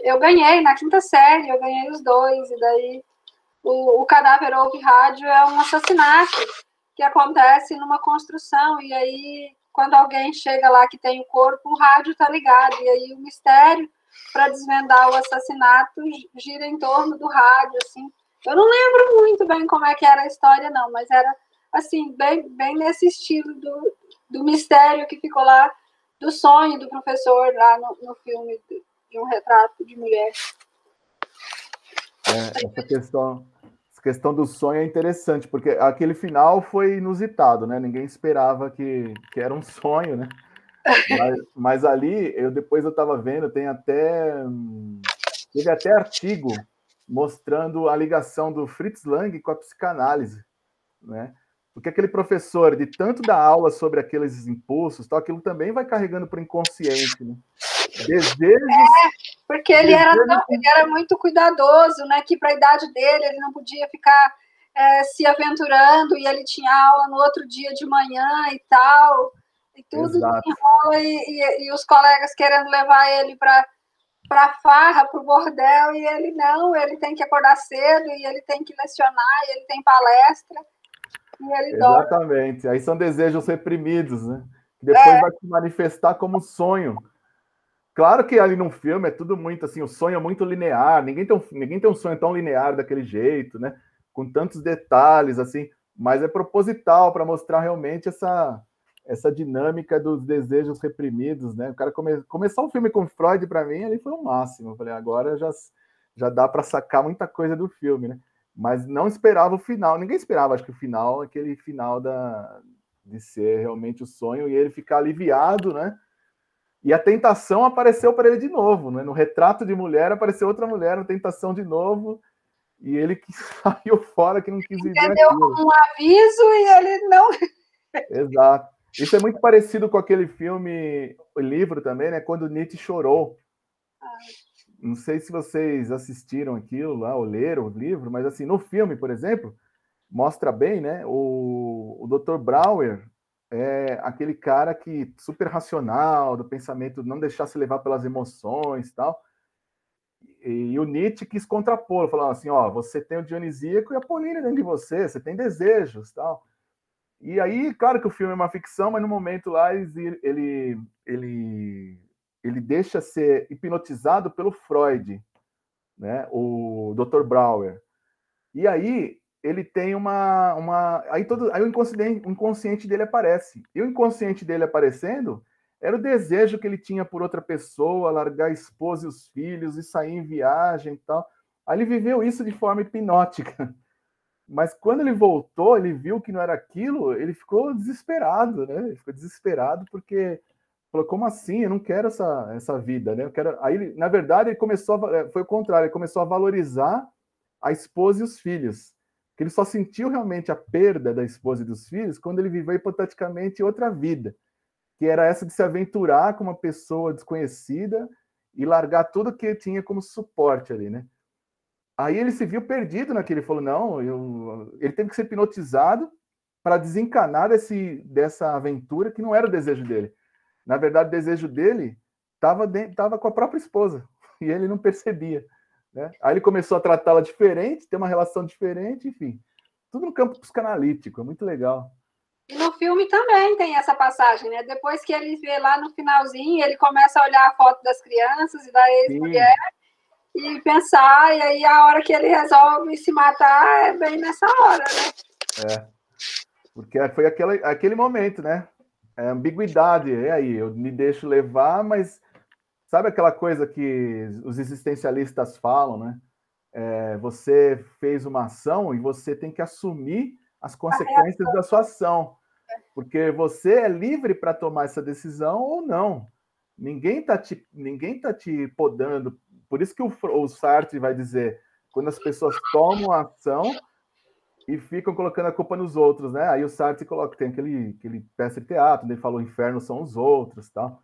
eu ganhei na quinta série, eu ganhei os dois. E daí o Cadáver ouve rádio é um assassinato que acontece numa construção. E aí, quando alguém chega lá que tem o corpo, o rádio tá ligado. E aí o mistério para desvendar o assassinato gira em torno do rádio, assim. Eu não lembro muito bem como é que era a história, não, mas era, assim, bem nesse estilo do mistério que ficou lá, do sonho do professor lá no filme de Um Retrato de Mulher. Essa questão do sonho é interessante, porque aquele final foi inusitado, né? Ninguém esperava que era um sonho, né? Mas ali, depois eu estava vendo, teve até artigo mostrando a ligação do Fritz Lang com a psicanálise, né? Porque aquele professor, de tanto dar aula sobre aqueles impulsos, tal, aquilo também vai carregando para o inconsciente, né? Desejos. Porque ele era muito cuidadoso, né? Que para a idade dele ele não podia ficar se aventurando, e ele tinha aula no outro dia de manhã e tal, e tudo enrola, e os colegas querendo levar ele para farra, para o bordel, e ele não, ele tem que acordar cedo, e ele tem que lecionar, e ele tem palestra, e ele dorme. Exatamente. Aí são desejos reprimidos, né? Que depois vai se manifestar como sonho. Claro que ali no filme é tudo muito assim, o sonho é muito linear, ninguém tem um sonho tão linear daquele jeito, né? Com tantos detalhes, assim, mas é proposital para mostrar realmente essa dinâmica dos desejos reprimidos, né? O cara começar o filme com Freud, para mim, ali foi o máximo. Eu falei, agora já dá para sacar muita coisa do filme, né? Mas não esperava o final, ninguém esperava, acho que o final, aquele final de ser realmente o sonho, e ele ficar aliviado, né? E a tentação apareceu para ele de novo, né? No Retrato de Mulher apareceu outra mulher, na tentação de novo, e ele que saiu fora, que não quis viver aquilo. Entendeu como um aviso e ele não... Exato. Isso é muito parecido com aquele filme, o livro também, né? Quando Nietzsche chorou. Não sei se vocês assistiram aquilo lá, ou leram o livro, mas assim, no filme, por exemplo, mostra bem, né? O Dr. Brauer é aquele cara que super racional, do pensamento, não deixar se levar pelas emoções e tal. E o Nietzsche quis contrapô-lo, falando assim, ó, você tem o dionisíaco e a Apolínea dentro de você tem desejos, tal. E aí, claro que o filme é uma ficção, mas no momento lá ele deixa ser hipnotizado pelo Freud, né? O Dr. Brauer. E aí ele tem aí o inconsciente dele aparece. E o inconsciente dele aparecendo era o desejo que ele tinha por outra pessoa, largar a esposa e os filhos e sair em viagem e tal. Aí ele viveu isso de forma hipnótica. Mas quando ele voltou, ele viu que não era aquilo, ele ficou desesperado, né? Ele ficou desesperado porque falou, como assim? Eu não quero essa vida, né? Eu quero... Aí, na verdade, foi o contrário, ele começou a valorizar a esposa e os filhos. Que ele só sentiu realmente a perda da esposa e dos filhos quando ele viveu hipoteticamente outra vida, que era essa de se aventurar com uma pessoa desconhecida e largar tudo que tinha como suporte ali, né? Aí ele se viu perdido naquele, ele falou, não, ele teve que ser hipnotizado para desencanar dessa aventura que não era o desejo dele. Na verdade, o desejo dele estava com a própria esposa, e ele não percebia. Né? Aí ele começou a tratá-la diferente, ter uma relação diferente, enfim. Tudo no campo psicanalítico, é muito legal. E no filme também tem essa passagem, né? Depois que ele vê lá no finalzinho, ele começa a olhar a foto das crianças e da ex-mulher e pensar, e aí a hora que ele resolve se matar é bem nessa hora, né? Porque foi aquele momento, né? É ambiguidade, é aí, eu me deixo levar, mas sabe aquela coisa que os existencialistas falam, né? Você fez uma ação e você tem que assumir as consequências da sua ação, porque você é livre para tomar essa decisão ou não. Ninguém tá te podando. Por isso que o Sartre vai dizer, quando as pessoas tomam a ação e ficam colocando a culpa nos outros, né? Aí o Sartre coloca, tem aquele peça de teatro, onde ele fala o inferno são os outros, tal.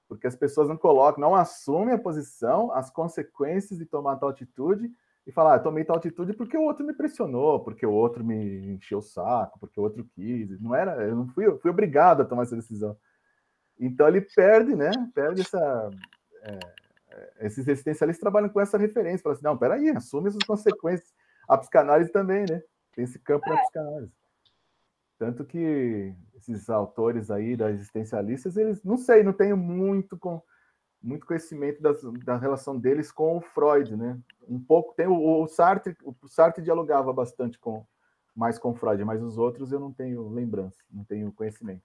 Porque as pessoas não colocam, não assumem a posição, as consequências de tomar tal atitude e falar, tomei tal atitude porque o outro me pressionou, porque o outro me encheu o saco, porque o outro quis. Não era, eu fui obrigado a tomar essa decisão. Então ele perde, né? Perde essa. Esses existencialistas trabalham com essa referência, falam assim, não, peraí, assume essas consequências. A psicanálise também, né? Tem esse campo na psicanálise. Tanto que esses autores aí da existencialistas, eles, não sei, não tenho muito conhecimento da relação deles com o Freud, né? Um pouco, tem o Sartre dialogava bastante mais com o Freud, mas os outros eu não tenho lembrança, não tenho conhecimento.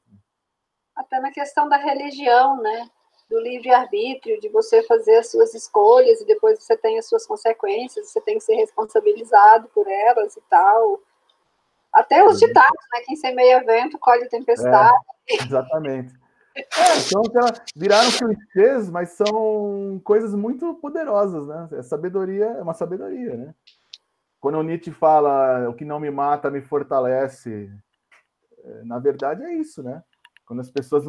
Até na questão da religião, né? Do livre-arbítrio, de você fazer as suas escolhas e depois você tem as suas consequências, você tem que ser responsabilizado por elas e tal. Até os ditados, né? Quem semeia vento, colhe tempestade. Exatamente. Então, viraram clichês, mas são coisas muito poderosas, né? Sabedoria é uma sabedoria, né? Quando o Nietzsche fala o que não me mata me fortalece, na verdade é isso, né? Quando as pessoas...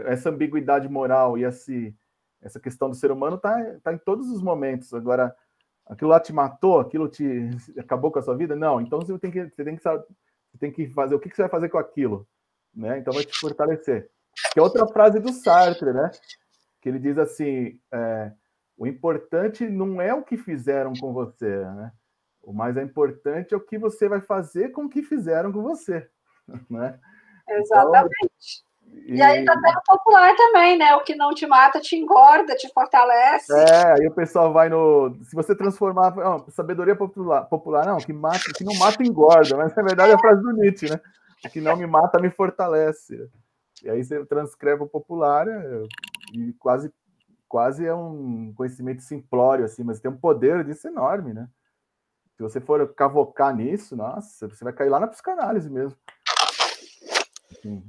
essa ambiguidade moral e essa questão do ser humano tá em todos os momentos. Agora, aquilo lá te matou, aquilo te acabou com a sua vida? Não. Então você tem que fazer o que você vai fazer com aquilo, né? Então vai te fortalecer. Que é outra frase do Sartre, né? Que ele diz assim: o importante não é o que fizeram com você, né? O mais importante é o que você vai fazer com o que fizeram com você, né? Exatamente. Então, e aí tá até popular também, né? O que não te mata te engorda, te fortalece. Aí o pessoal vai no... Se você transformar... sabedoria popular, não, que não mata engorda, mas na verdade é a frase do Nietzsche, né? O que não me mata me fortalece. E aí você transcreve o popular e quase é um conhecimento simplório, assim, mas tem um poder disso enorme, né? Se você for cavocar nisso, nossa, você vai cair lá na psicanálise mesmo. Assim.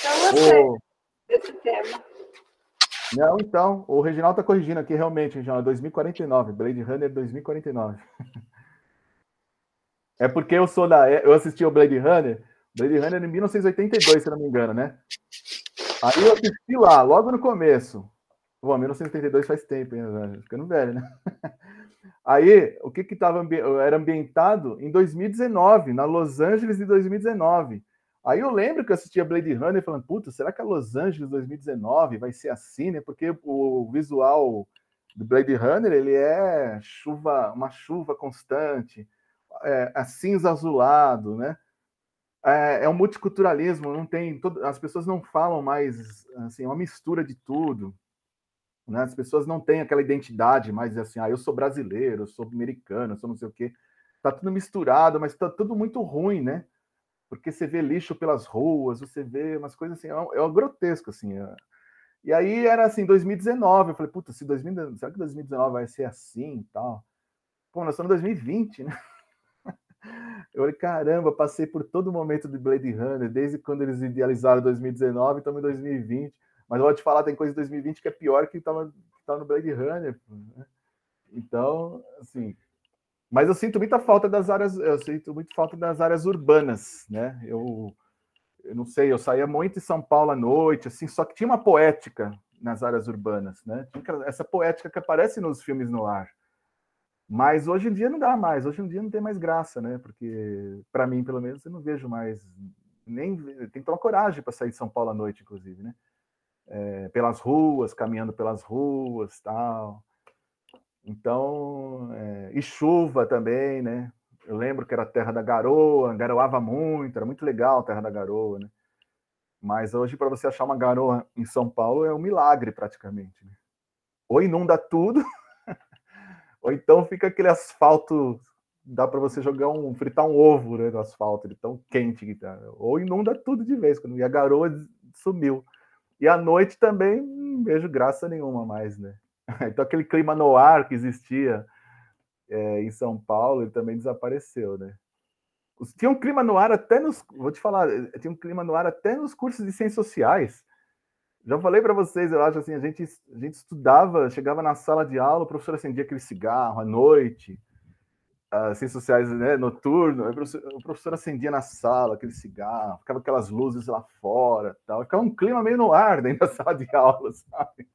Eu gostei desse tema. Não, então, o Reginaldo está corrigindo aqui, realmente, Reginaldo, 2049, Blade Runner 2049. É porque eu assisti o Blade Runner em 1982, se não me engano, né? Aí eu assisti lá, logo no começo. Bom, 1982 faz tempo, hein? Ficando velho, né? Aí, o que era ambientado em 2019, na Los Angeles de 2019. Aí eu lembro que eu assistia Blade Runner falando, puta, será que a Los Angeles 2019 vai ser assim, né? Porque o visual do Blade Runner, ele é uma chuva constante, cinza azulado, né? É um multiculturalismo, não tem... as pessoas não falam mais, assim, é uma mistura de tudo. Né? As pessoas não têm aquela identidade mais assim, eu sou brasileiro, eu sou americano, eu sou não sei o quê. Tá tudo misturado, mas tá tudo muito ruim, né? Porque você vê lixo pelas ruas, você vê umas coisas assim, é grotesco, assim. E aí era assim, 2019, eu falei, puta, será que 2019 vai ser assim e tal? Pô, nós estamos em 2020, né? Eu falei, caramba, passei por todo o momento de Blade Runner, desde quando eles idealizaram 2019, estamos em 2020. Mas eu vou te falar, tem coisa de 2020 que é pior que estava no Blade Runner. Né? Então, assim... Mas eu sinto muita falta das áreas urbanas, né? Eu não sei, eu saía muito em São Paulo à noite, assim, só que tinha uma poética nas áreas urbanas, né? Tinha essa poética que aparece nos filmes no ar. Mas hoje em dia não dá mais, hoje em dia não tem mais graça, né? Porque, para mim, pelo menos, eu não vejo mais... Tem que tomar coragem para sair de São Paulo à noite, inclusive, né? Pelas ruas, caminhando pelas ruas, tal. Então, e chuva também, né? Eu lembro que era a terra da garoa, garoava muito, era muito legal a terra da garoa, né? Mas hoje, para você achar uma garoa em São Paulo, é um milagre praticamente. Né? Ou inunda tudo, ou então fica aquele asfalto dá para você fritar um ovo, né, no asfalto, de tão quente que tá. Ou inunda tudo de vez, e a garoa sumiu. E à noite também não vejo graça nenhuma mais, né? Então aquele clima no ar que existia em São Paulo, ele também desapareceu, né? Tinha um clima no ar até vou te falar, tinha um clima no ar até nos cursos de ciências sociais. Já falei para vocês, eu acho assim, a gente estudava, chegava na sala de aula, o professor acendia aquele cigarro à noite, as ciências sociais, né, noturno, o professor acendia na sala aquele cigarro, ficava aquelas luzes lá fora, tal, ficava um clima meio no ar dentro da sala de aula, sabe?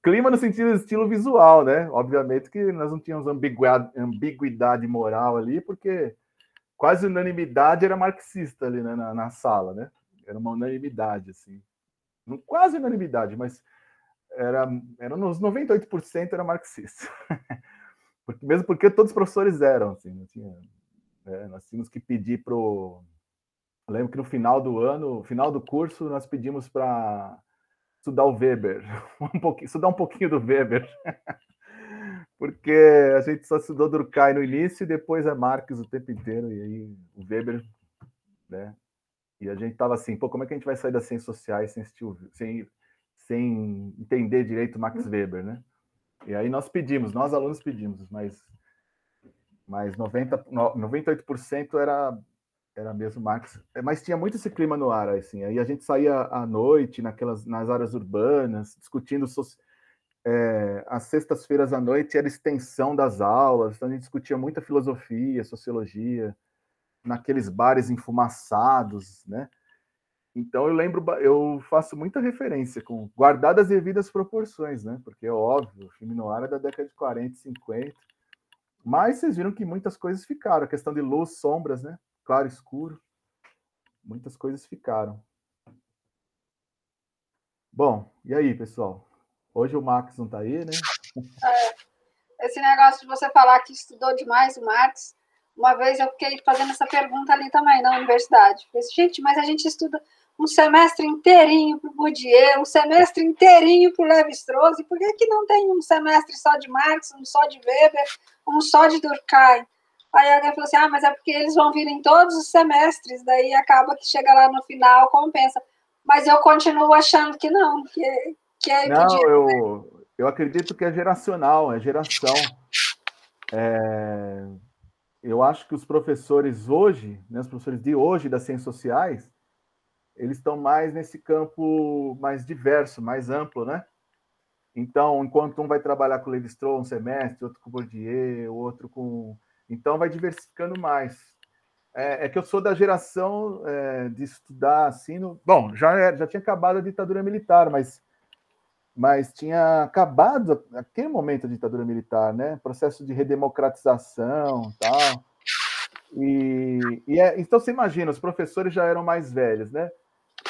Clima no sentido de estilo visual, né? Obviamente que nós não tínhamos ambiguidade moral ali, porque quase unanimidade era marxista ali, né, na sala, né? Era uma unanimidade, assim. Quase unanimidade, mas era nos 98% era marxista. Mesmo porque todos os professores eram, assim, não tinha, nós tínhamos que pedir Eu lembro que no final do ano, final do curso, nós pedimos para estudar o Weber, estudar um pouquinho do Weber, porque a gente só estudou Durkheim no início e depois é Marx o tempo inteiro, e aí o Weber, né? E a gente estava assim, pô, como é que a gente vai sair das ciências sociais sem entender direito Max Weber, né? E aí nós alunos pedimos, mas 98% era mesmo Marx. Mas tinha muito esse clima no ar, assim. Aí a gente saía à noite nas áreas urbanas, discutindo as sextas-feiras à noite era extensão das aulas, então a gente discutia muita filosofia, sociologia, naqueles bares enfumaçados, né? Então eu faço muita referência, guardadas as devidas proporções, né? Porque é óbvio, o filme noir é da década de 40, 50. Mas vocês viram que muitas coisas ficaram. A questão de luz, sombras, né? Claro, escuro. Muitas coisas ficaram. Bom, e aí, pessoal? Hoje o Max não está aí, né? Esse negócio de você falar que estudou demais o Marx, uma vez eu fiquei fazendo essa pergunta ali também na universidade. Falei, gente, mas a gente estuda um semestre inteirinho para o Bourdieu, um semestre inteirinho para o Lévi-Strauss, por que não tem um semestre só de Marx, um só de Weber, um só de Durkheim? Aí alguém falou assim, mas é porque eles vão vir em todos os semestres, daí acaba que chega lá no final, compensa. Mas eu continuo achando que não, que aí não, podia... eu acredito que é geracional, é geração. Eu acho que os professores hoje, né, os professores de hoje das ciências sociais, eles estão mais nesse campo mais diverso, mais amplo, né? Então, enquanto um vai trabalhar com Lévi-Strauss um semestre, outro com Bourdieu, outro com... Então, vai diversificando mais. É que eu sou da geração de estudar assim... Bom, já tinha acabado a ditadura militar, mas tinha acabado, naquele momento, a ditadura militar, né? Processo de redemocratização e tal. Então, você imagina, os professores já eram mais velhos, né?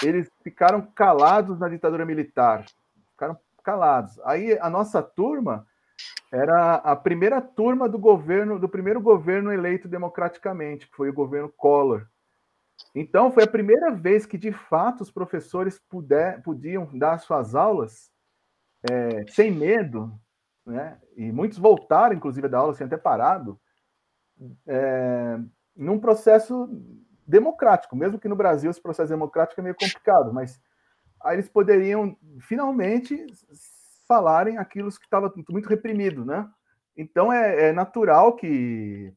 Eles ficaram calados na ditadura militar. Ficaram calados. Aí, a nossa turma era a primeira turma do primeiro governo eleito democraticamente, que foi o governo Collor. Então, foi a primeira vez que, de fato, os professores podiam dar suas aulas sem medo, né? E muitos voltaram, inclusive, da aula, sem até parado, num processo democrático, mesmo que no Brasil esse processo democrático é meio complicado, mas aí eles poderiam finalmente falarem aquilo que estava muito reprimido, né? Então é natural que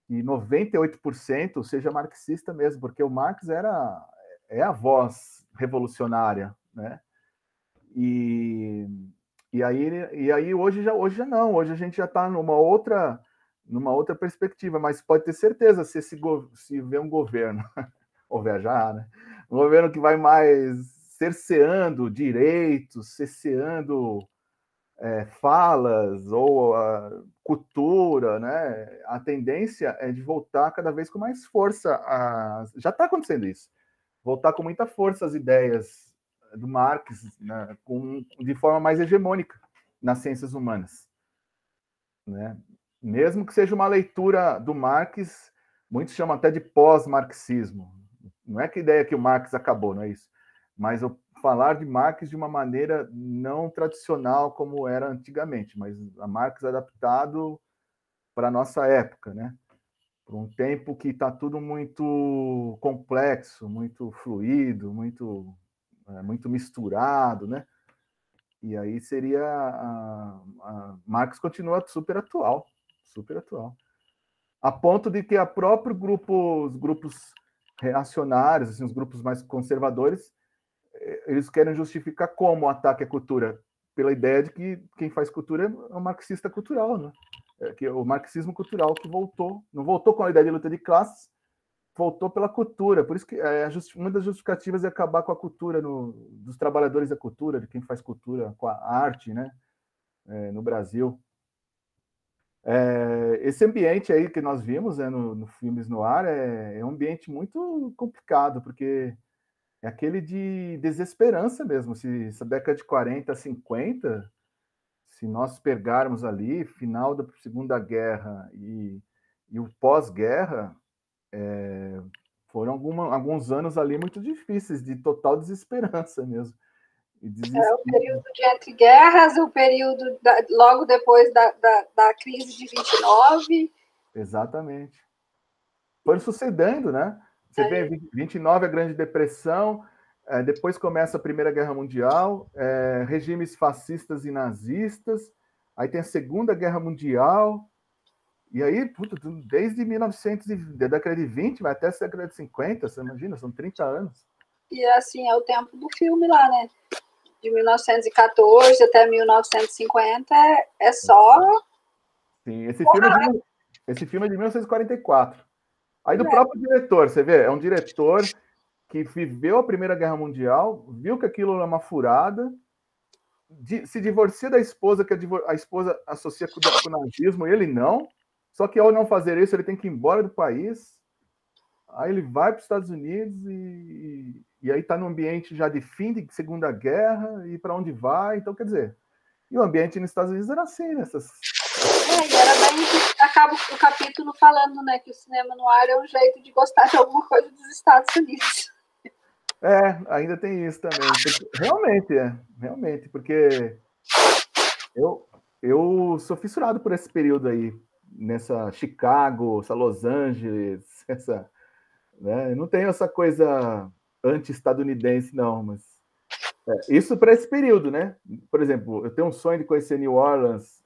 98% seja marxista mesmo, porque o Marx é a voz revolucionária, né? E aí hoje já não, hoje a gente já está numa outra perspectiva, mas pode ter certeza, se vê um governo, ou viajar, né? Um governo que vai mais cerceando direitos, cerceando falas ou cultura, né? A tendência é de voltar cada vez com mais força. Já está acontecendo isso. Voltar com muita força as ideias do Marx, né? De forma mais hegemônica nas ciências humanas, né? Mesmo que seja uma leitura do Marx, muitos chamam até de pós-marxismo. Não é que a ideia que o Marx acabou, não é isso. Mas falar de Marx de uma maneira não tradicional como era antigamente, mas a Marx adaptado para a nossa época, né? para um tempo que está tudo muito complexo, muito fluido, muito misturado, né? E aí seria Marx continua super atual, a ponto de que os grupos reacionários, assim, os grupos mais conservadores, eles querem justificar como o ataque à cultura, pela ideia de que quem faz cultura é um marxista cultural, né? Que é o marxismo cultural que não voltou com a ideia de luta de classes, voltou pela cultura. Por isso que uma das justificativas é acabar com a cultura dos trabalhadores da cultura, de quem faz cultura, com a arte, né? No Brasil. Esse ambiente aí que nós vimos, né, no Filmes no Ar é um ambiente muito complicado, porque é aquele de desesperança mesmo. Se essa década de 40, 50, se nós pegarmos ali, final da Segunda Guerra e o pós-guerra, foram alguns anos ali muito difíceis, de total desesperança mesmo. O período de entre guerras, o período logo depois da crise de 29. Exatamente. Foi sucedendo, né? Você vê 29 a Grande Depressão, depois começa a Primeira Guerra Mundial, regimes fascistas e nazistas, aí tem a Segunda Guerra Mundial, e aí, desde 1900, da década de 20, vai até a década de 50, você imagina, são 30 anos. E assim, é o tempo do filme lá, né? De 1914 até 1950 é só... Sim, esse filme é de 1944. Aí do próprio diretor, você vê, é um diretor que viveu a Primeira Guerra Mundial, viu que aquilo era uma furada, se divorcia da esposa, que a esposa associa com o nazismo, e ele não. Só que ao não fazer isso, ele tem que ir embora do país. Aí ele vai para os Estados Unidos e aí está no ambiente já de fim de Segunda Guerra, e para onde vai. Então, quer dizer, e o ambiente nos Estados Unidos era assim, nessas... E era daí que acaba o capítulo falando, né, que o cinema no ar é um jeito de gostar de alguma coisa dos Estados Unidos. Ainda tem isso também. Realmente, porque eu sou fissurado por esse período aí, nessa Chicago, essa Los Angeles, né? Eu não tenho essa coisa anti-estadunidense, não, mas isso para esse período, né? Por exemplo, eu tenho um sonho de conhecer New Orleans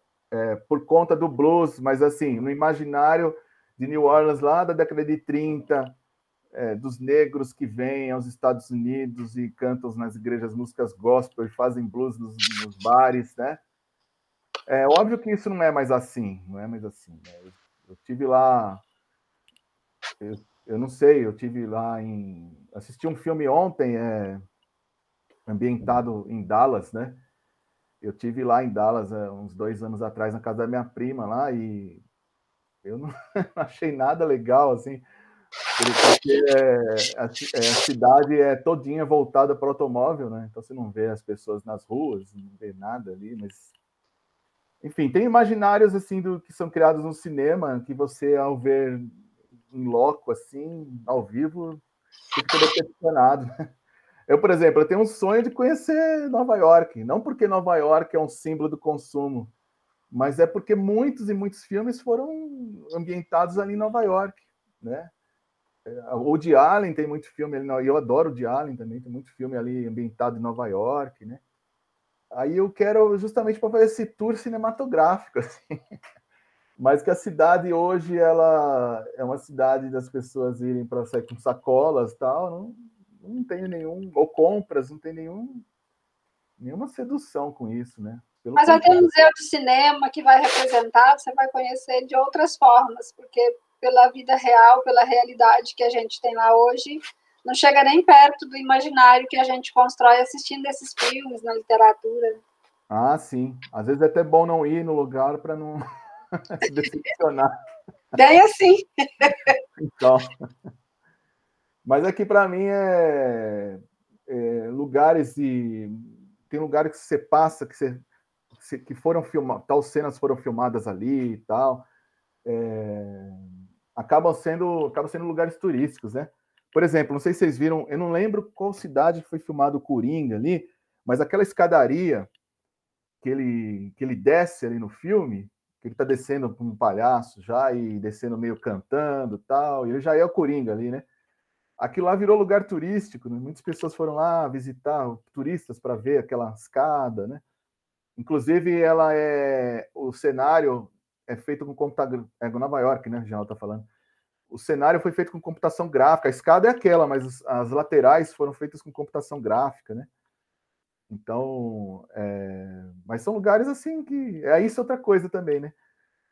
por conta do blues, mas assim, no imaginário de New Orleans lá da década de 30, dos negros que vêm aos Estados Unidos e cantam nas igrejas músicas gospel e fazem blues nos bares, né? É óbvio que isso não é mais assim, né? Eu tive lá, eu não sei, eu tive lá assisti um filme ontem, ambientado em Dallas, né? Eu tive lá em Dallas uns 2 anos atrás na casa da minha prima lá e eu não achei nada legal, assim, porque a cidade é todinha voltada para o automóvel, né? Então você não vê as pessoas nas ruas, não vê nada ali, mas... Enfim, tem imaginários assim que são criados no cinema, que você, ao ver em loco, assim, ao vivo, fica decepcionado. Eu, por exemplo, eu tenho um sonho de conhecer Nova York, não porque Nova York é um símbolo do consumo, mas é porque muitos e muitos filmes foram ambientados ali em Nova York, né? O Woody Allen tem muito filme ali, e eu adoro o Woody Allen também, tem muito filme ali ambientado em Nova York, né? Aí eu quero justamente para fazer esse tour cinematográfico, assim. Mas que a cidade hoje ela é uma cidade das pessoas irem para sair com sacolas e tal, não tem nenhum, ou compras, não tem nenhuma sedução com isso, né? Mas vai ter um museu de cinema que vai representar, você vai conhecer de outras formas, porque pela vida real, pela realidade que a gente tem lá hoje, não chega nem perto do imaginário que a gente constrói assistindo esses filmes na literatura. Ah, sim. Às vezes é até bom não ir no lugar para não se decepcionar. Bem assim. Então. Mas aqui para mim lugares e tem lugares que você passa que foram filmados, tal cenas foram filmadas ali e tal, acabam sendo lugares turísticos, né? Por exemplo, não sei se vocês viram, eu não lembro qual cidade foi filmado o Coringa ali, mas aquela escadaria que ele desce ali no filme, que ele tá descendo como um palhaço já e descendo meio cantando e tal, e ele já é o Coringa ali, né? Aquilo lá virou lugar turístico, né? Muitas pessoas foram lá visitar, turistas, para ver aquela escada, né? Inclusive, o cenário é feito com computador, é Nova York, né? Já tá falando. O cenário foi feito com computação gráfica. A escada é aquela, mas as laterais foram feitas com computação gráfica, né? Então, mas são lugares assim que isso é outra coisa também, né?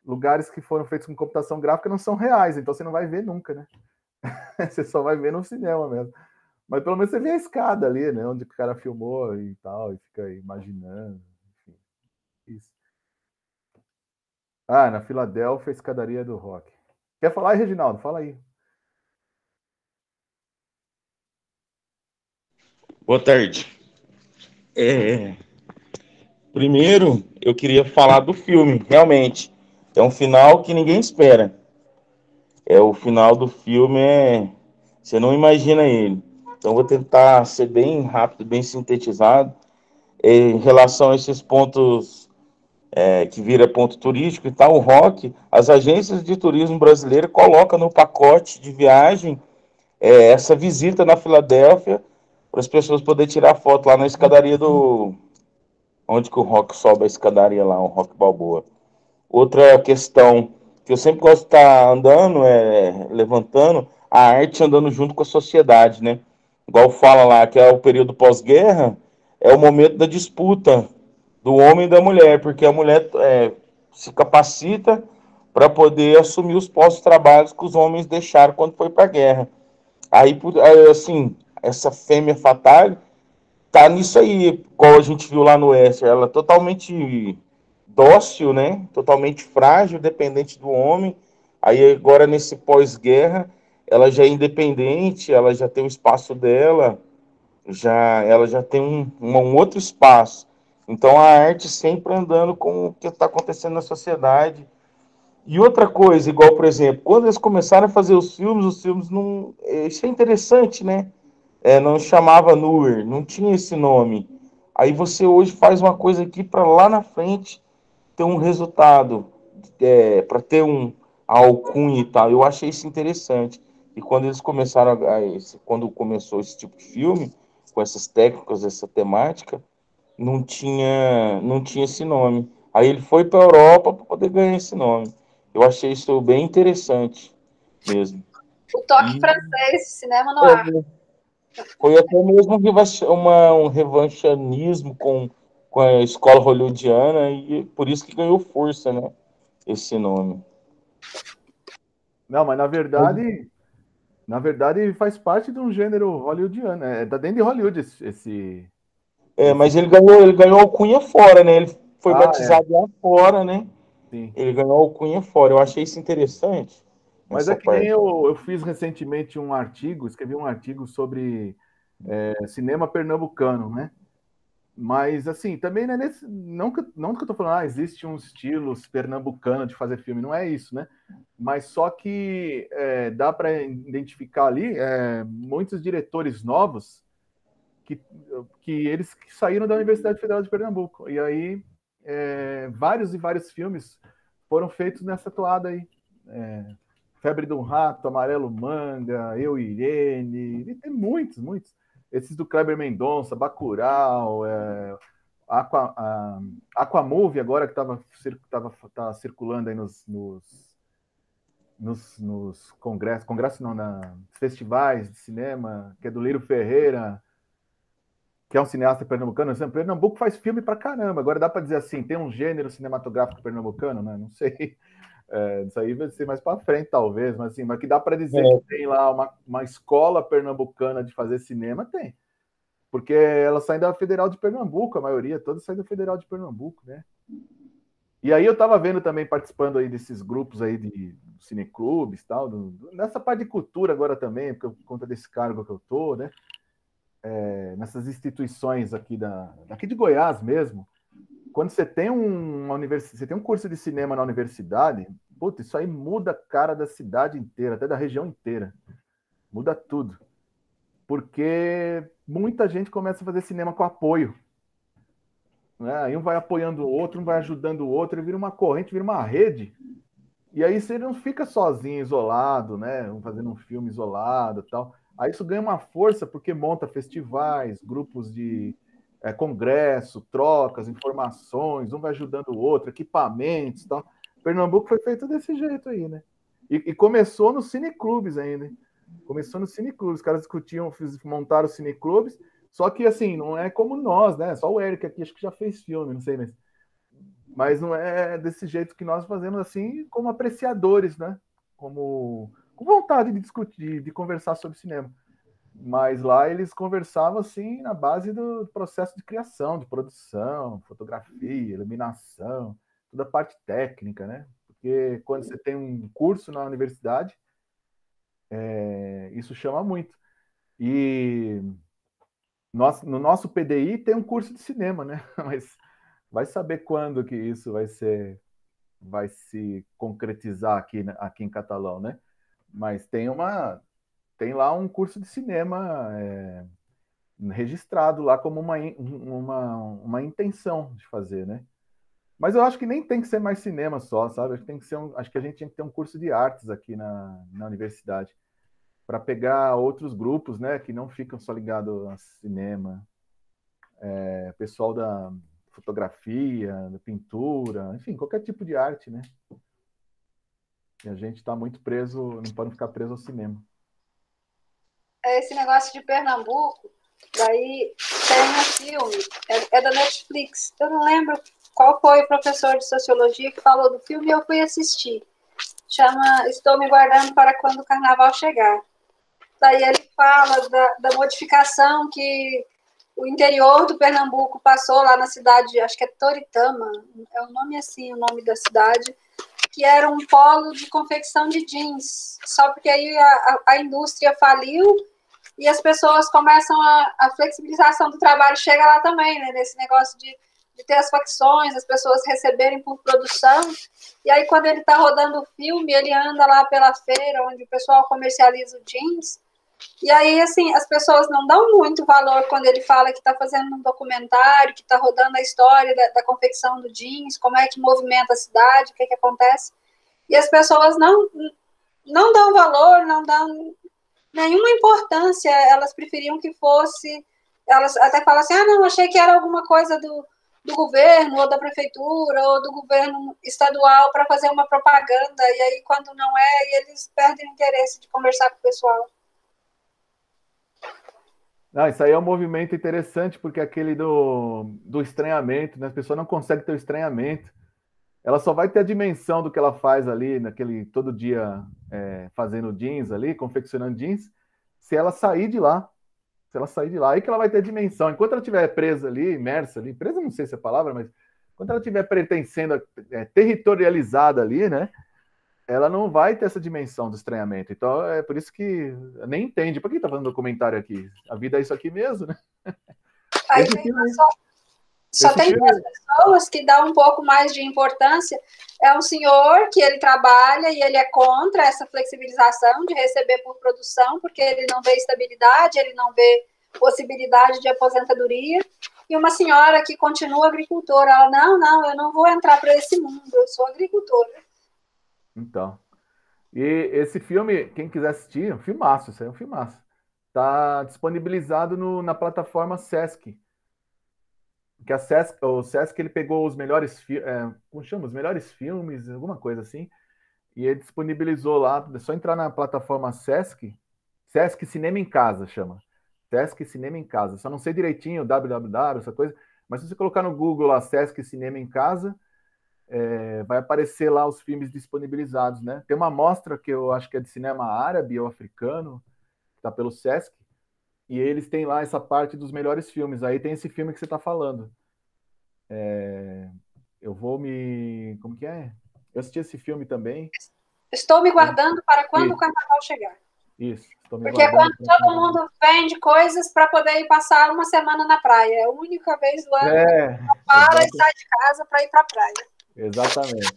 Lugares que foram feitos com computação gráfica não são reais, então você não vai ver nunca, né? Você só vai ver no cinema mesmo. Mas pelo menos você vê a escada ali, né? Onde o cara filmou e tal, e fica imaginando. Enfim, isso. Ah, na Filadélfia, a escadaria do rock. Quer falar aí, Reginaldo? Fala aí. Boa tarde. Primeiro, eu queria falar do filme, realmente. É um final que ninguém espera. O final do filme você não imagina ele. Então, vou tentar ser bem rápido, bem sintetizado. Em relação a esses pontos que vira ponto turístico e tal, o rock, as agências de turismo brasileiras colocam no pacote de viagem essa visita na Filadélfia para as pessoas poderem tirar foto lá na escadaria onde que o rock sobe a escadaria lá, o Rock Balboa. Outra questão que eu sempre gosto de estar andando, levantando, a arte andando junto com a sociedade, né? Igual fala lá, que é o período pós-guerra, é o momento da disputa do homem e da mulher, porque a mulher se capacita para poder assumir os postos de trabalho que os homens deixaram quando foi para a guerra. Aí, assim, essa fêmea fatale tá nisso aí, igual a gente viu lá no Wester, ela é totalmente dócil, né? Totalmente frágil, dependente do homem. Aí agora nesse pós-guerra, ela já é independente, ela já tem o espaço dela, ela já tem um outro espaço. Então a arte sempre andando com o que está acontecendo na sociedade. E outra coisa, igual por exemplo, quando eles começaram a fazer os filmes não, isso é interessante, né? Não chamava Nur, não tinha esse nome. Aí você hoje faz uma coisa aqui para lá na frente ter um resultado, para ter a alcunha e tal. Eu achei isso interessante. E quando eles começaram, quando começou esse tipo de filme, com essas técnicas, essa temática, não tinha esse nome. Aí ele foi para a Europa para poder ganhar esse nome. Eu achei isso bem interessante mesmo. O toque francês, cinema no ar. Foi até mesmo um revanchismo com a escola hollywoodiana e por isso que ganhou força, né? Esse nome. Não, mas na verdade faz parte de um gênero hollywoodiano. Tá dentro de Hollywood esse. Mas ele ganhou alcunha fora, né? Ele foi Ah, batizado lá fora, né? sim. Ele ganhou alcunha fora. Eu achei isso interessante, Mas é essa que nem parte. eu fiz recentemente escrevi um artigo sobre cinema pernambucano, né? Mas, assim, também não é não que eu tô falando, existe um estilo pernambucano de fazer filme, não é isso, né? Mas só que dá para identificar ali muitos diretores novos que, que eles que saíram da Universidade Federal de Pernambuco. E aí, vários e vários filmes foram feitos nessa toada aí. Febre do Rato, Amarelo Manga, Eu Irene, e tem muitos, muitos. Esses do Kleber Mendonça, Bacurau, Aquamovie agora que tá circulando aí nos congressos não, festivais de cinema, que é do Liro Ferreira, que é um cineasta pernambucano. Pernambuco faz filme pra caramba. Agora dá para dizer assim, tem um gênero cinematográfico pernambucano, né? Não sei. Isso aí vai ser mais para frente, talvez, mas assim, mas que dá para dizer que tem lá uma escola pernambucana de fazer cinema, tem. Porque ela sai da Federal de Pernambuco, a maioria, toda sai da Federal de Pernambuco, né? E aí eu estava vendo também, participando aí desses grupos aí de cineclubes e tal, nessa parte de cultura agora também, por conta desse cargo que eu tô, né? Nessas instituições daqui de Goiás mesmo, quando você tem você tem um curso de cinema na universidade, puta, isso aí muda a cara da cidade inteira, até da região inteira. Muda tudo. Porque muita gente começa a fazer cinema com apoio. né? Aí um vai apoiando o outro, um vai ajudando o outro, e vira uma corrente, vira uma rede. E aí você não fica sozinho, isolado, né? Fazendo um filme isolado e tal. Aí isso ganha uma força porque monta festivais, grupos de congresso, trocas, informações, um vai ajudando o outro, equipamentos e tal. Pernambuco foi feito desse jeito aí, né? E começou nos cineclubes ainda. Hein? Começou nos cineclubes. Os caras discutiam, montaram cineclubes, só que assim, não é como nós, né? Só o Eric aqui acho que já fez filme, não sei, mas não é desse jeito que nós fazemos assim, como apreciadores, né? Como com vontade de discutir, de conversar sobre cinema. Mas lá eles conversavam assim na base do processo de criação, de produção, fotografia, iluminação, toda a parte técnica, né? Porque quando você tem um curso na universidade, isso chama muito. E no nosso PDI tem um curso de cinema, né? Mas vai saber quando que isso vai se concretizar aqui em Catalão, né? Mas tem lá um curso de cinema registrado lá como uma intenção de fazer, né? Mas eu acho que nem tem que ser mais cinema só, sabe? Acho que a gente tinha que ter um curso de artes aqui na universidade para pegar outros grupos, né? Que não ficam só ligados a cinema, pessoal da fotografia, da pintura, enfim, qualquer tipo de arte, né? E a gente está muito preso, não pode ficar preso ao cinema. Esse negócio de Pernambuco, daí tem um filme, é da Netflix. Eu não lembro qual foi o professor de sociologia que falou do filme e eu fui assistir. Chama Estou Me Guardando para Quando o Carnaval Chegar. Daí ele fala da modificação que o interior do Pernambuco passou lá na cidade, acho que é Toritama, é um nome assim, o nome da cidade, que era um polo de confecção de jeans. Só porque aí a indústria faliu e as pessoas começam a flexibilização do trabalho chega lá também, né? Nesse negócio de ter as facções, as pessoas receberem por produção. E aí, quando ele está rodando o filme, ele anda lá pela feira, onde o pessoal comercializa o jeans. E aí, assim, as pessoas não dão muito valor quando ele fala que está fazendo um documentário, que está rodando a história da confecção do jeans, como é que movimenta a cidade, o que acontece. E as pessoas não dão valor, não dão nenhuma importância. Elas preferiam que fosse... Elas até falam assim, não, achei que era alguma coisa do governo, ou da prefeitura, ou do governo estadual para fazer uma propaganda. E aí, quando não é, eles perdem o interesse de conversar com o pessoal. Não, isso aí é um movimento interessante, porque aquele do estranhamento, né? As pessoas não conseguem ter o estranhamento. Ela só vai ter a dimensão do que ela faz ali, todo dia fazendo jeans ali, confeccionando jeans, se ela sair de lá. Se ela sair de lá, aí que ela vai ter dimensão. Enquanto ela estiver presa ali, imersa ali, presa não sei se é a palavra, mas enquanto ela estiver pertencendo, territorializada ali, né? Ela não vai ter essa dimensão do estranhamento. Então, é por isso que nem entende. Por que tá fazendo documentário aqui? A vida é isso aqui mesmo, né? Aí só tem duas pessoas que dão um pouco mais de importância. É um senhor que ele trabalha e ele é contra essa flexibilização de receber por produção, porque ele não vê estabilidade, ele não vê possibilidade de aposentadoria. E uma senhora que continua agricultora. Ela, não, eu não vou entrar para esse mundo, eu sou agricultora. Então, e esse filme, quem quiser assistir, é um filmaço, isso aí é um filmaço. Tá disponibilizado na plataforma Sesc. Que o Sesc ele pegou os melhores como chama? Os melhores filmes, alguma coisa assim, e ele disponibilizou lá, é só entrar na plataforma Sesc Cinema em Casa, chama. Sesc Cinema em Casa. Só não sei direitinho, www, essa coisa, mas se você colocar no Google lá, Sesc Cinema em Casa, vai aparecer lá os filmes disponibilizados, né? Tem uma mostra que eu acho que é de cinema árabe ou africano, que tá pelo Sesc, e eles têm lá essa parte dos melhores filmes. Aí tem esse filme que você está falando. Eu vou me... Como que é? Eu assisti esse filme também. Estou me guardando para quando o carnaval chegar. Isso. Porque é quando todo mundo vende coisas para poder ir passar uma semana na praia. É a única vez do ano que para e sai de casa para ir para a praia. Exatamente.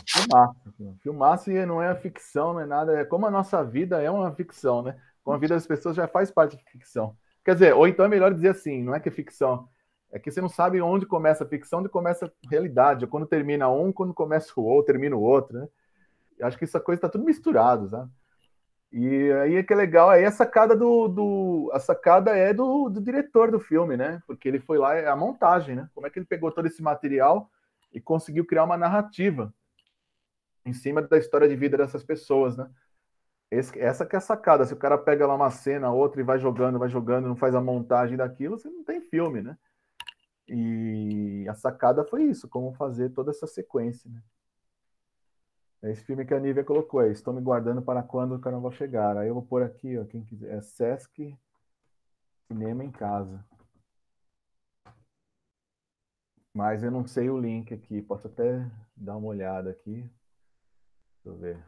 Filmaço. Filmaço, e não é ficção, não é nada. É como a nossa vida é uma ficção, né? Como a vida das pessoas já faz parte de ficção. Quer dizer, ou então é melhor dizer assim, não é que é ficção. É que você não sabe onde começa a ficção, onde começa a realidade. Quando termina um, quando começa o outro, termina o outro, né? Eu acho que essa coisa está tudo misturado, sabe? E aí é que é legal, aí a sacada a sacada é do diretor do filme, né? Porque ele foi lá, é a montagem, né? Como é que ele pegou todo esse material e conseguiu criar uma narrativa em cima da história de vida dessas pessoas, né? Essa que é a sacada. Se o cara pega lá uma cena, outra e vai jogando, não faz a montagem daquilo, você não tem filme, né? E a sacada foi isso, como fazer toda essa sequência, né? É esse filme que a Nívia colocou aí, estou me guardando para quando o carnaval chegar. Aí eu vou pôr aqui, ó, quem quiser, é Sesc Cinema em Casa. Mas eu não sei o link aqui, posso até dar uma olhada aqui. Deixa eu ver.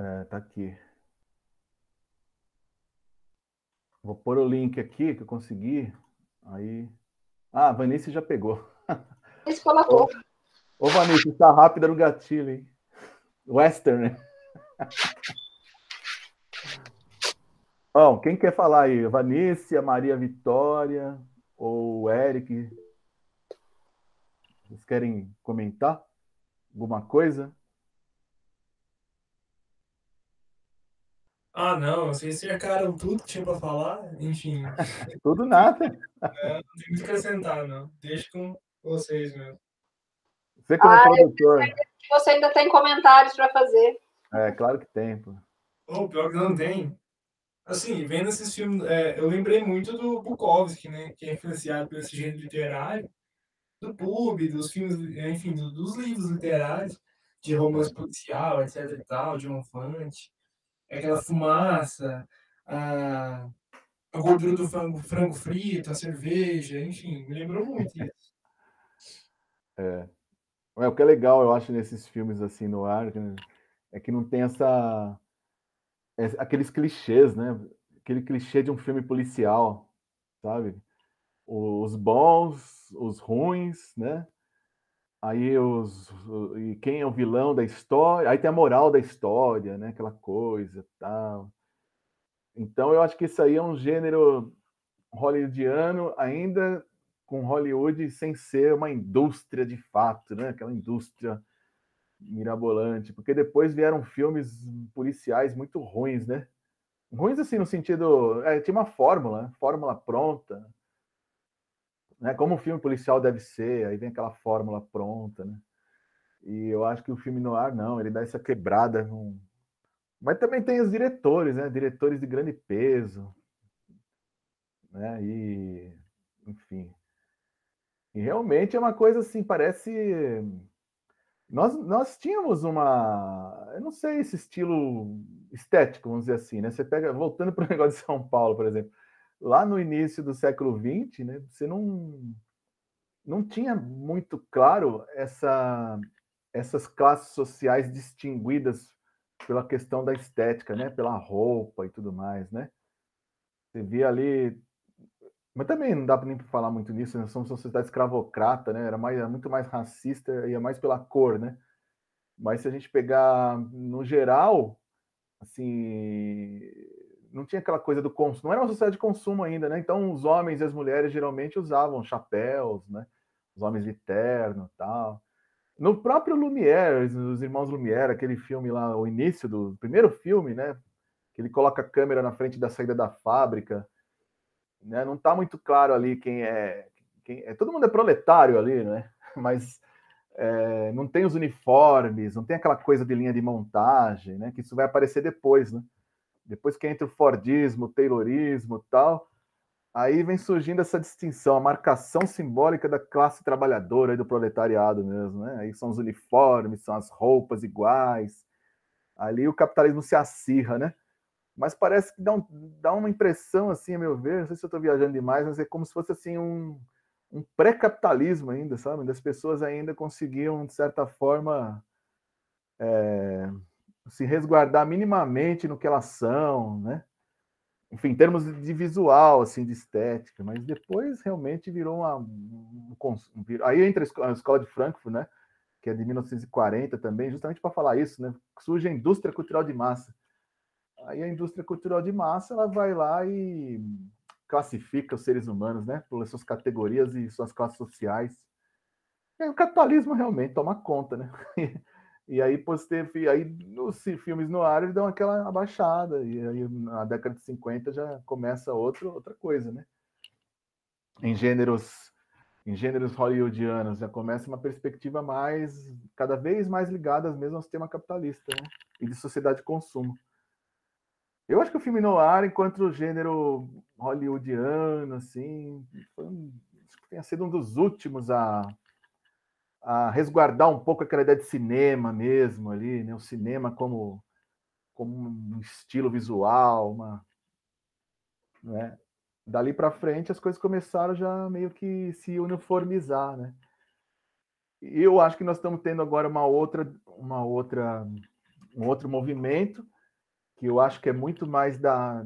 É, tá aqui. Vou pôr o link aqui que eu consegui. Aí. Ah, a Vanice já pegou. Isso colocou. Ô, Vanice, tá rápida no gatilho, hein? Western, né? Bom, quem quer falar aí? Vanice, a Maria Vitória ou o Eric? Vocês querem comentar alguma coisa? Ah, não, vocês cercaram tudo que tinha pra falar. Enfim, Tudo nada. não tem muito o que acrescentar, não. Deixa com vocês mesmo. Você como produtor. Você ainda tem comentários para fazer. É, claro que tem, pô. O pior que não tem. Assim, vendo esses filmes, eu lembrei muito do Bukowski, né? Que é influenciado por esse gênero literário, do pub, dos filmes, enfim, dos livros literários, de romance policial, etc e tal, de Monfante. Aquela fumaça, a gordura do frango frito, a cerveja, enfim, me lembrou muito isso. O que é legal, eu acho, nesses filmes assim no ar, é que não tem aqueles clichês, né? Aquele clichê de um filme policial, sabe? Os bons, os ruins, né? Aí e quem é o vilão da história? Aí tem a moral da história, né? Aquela coisa, tal. Então eu acho que isso aí é um gênero hollywoodiano ainda com Hollywood sem ser uma indústria de fato, né? Aquela indústria mirabolante, porque depois vieram filmes policiais muito ruins, né? Ruins assim no sentido, tinha uma fórmula pronta, né? Como um filme policial deve ser, aí vem aquela fórmula pronta, né? E eu acho que o filme noir não, ele dá essa quebrada, mas também tem os diretores, né? Diretores de grande peso, né? E enfim, e realmente é uma coisa assim, parece nós tínhamos eu não sei, esse estilo estético, vamos dizer assim, né? Você pega, voltando para o negócio de São Paulo, por exemplo, lá no início do século XX, né? Você não tinha muito claro essas classes sociais distinguidas pela questão da estética, né? Pela roupa e tudo mais, né? Você via ali, mas também não dá nem para falar muito nisso, né? Somos uma sociedade escravocrata, né? Era muito mais racista, ia mais pela cor, né? Mas se a gente pegar no geral, assim, não tinha aquela coisa do consumo, não era uma sociedade de consumo ainda, né? Então os homens e as mulheres geralmente usavam chapéus, né? Os homens de terno, tal. No próprio Lumière, os irmãos Lumière, aquele filme lá, o início do primeiro filme, né? Que ele coloca a câmera na frente da saída da fábrica, né? Não está muito claro ali quem é. Todo mundo é proletário ali, né? Mas não tem os uniformes, não tem aquela coisa de linha de montagem, né? Que isso vai aparecer depois, né? Depois que entra o Fordismo, o Taylorismo e tal, aí vem surgindo essa distinção, a marcação simbólica da classe trabalhadora e do proletariado mesmo, né? Aí são os uniformes, são as roupas iguais. Ali o capitalismo se acirra, né? Mas parece que dá uma impressão, assim, a meu ver, não sei se eu estou viajando demais, mas é como se fosse assim um pré-capitalismo ainda, sabe? Onde as pessoas ainda conseguiam, de certa forma, se resguardar minimamente no que elas são, né? enfim, em termos de visual, assim, de estética, mas depois realmente virou aí entra a escola de Frankfurt, né, que é de 1940 também, justamente para falar isso, né, surge a indústria cultural de massa. Aí a indústria cultural de massa, ela vai lá e classifica os seres humanos, né, pelas suas categorias e suas classes sociais. E aí o capitalismo realmente toma conta, né? E aí, aí nos filmes no ar eles dão aquela abaixada, e aí na década de 50 já começa outra coisa, né? Em gêneros hollywoodianos já começa uma perspectiva cada vez mais ligada mesmo ao sistema capitalista, né? E de sociedade de consumo. Eu acho que o filme noir, enquanto gênero hollywoodiano, assim, acho que tenha sido um dos últimos a resguardar um pouco aquela ideia de cinema mesmo ali, né? O cinema como um estilo visual, né? Dali para frente as coisas começaram já meio que se uniformizar, né? E eu acho que nós estamos tendo agora um outro movimento que eu acho que é muito mais da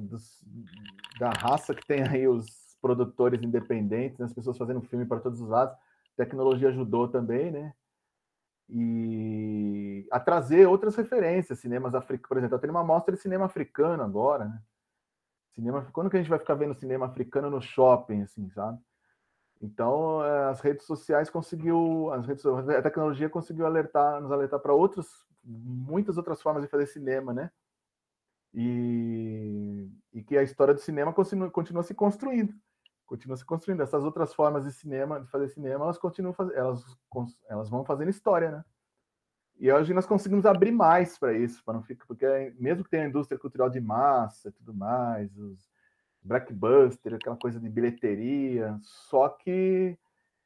raça que tem aí os produtores independentes, as pessoas fazendo filme para todos os lados. A tecnologia ajudou também, né? E a trazer outras referências, cinemas africanos, por exemplo, está tendo uma mostra de cinema africano agora, né? Quando que a gente vai ficar vendo cinema africano no shopping, assim, sabe? Então, as redes sociais a tecnologia conseguiu nos alertar para muitas outras formas de fazer cinema, né? E que a história do cinema continua se construindo. Continua se construindo. Essas outras formas de fazer cinema, elas continuam elas vão fazendo história, né? E hoje nós conseguimos abrir mais para isso, para não ficar, porque mesmo que tenha a indústria cultural de massa e tudo mais, os blockbuster, aquela coisa de bilheteria, só que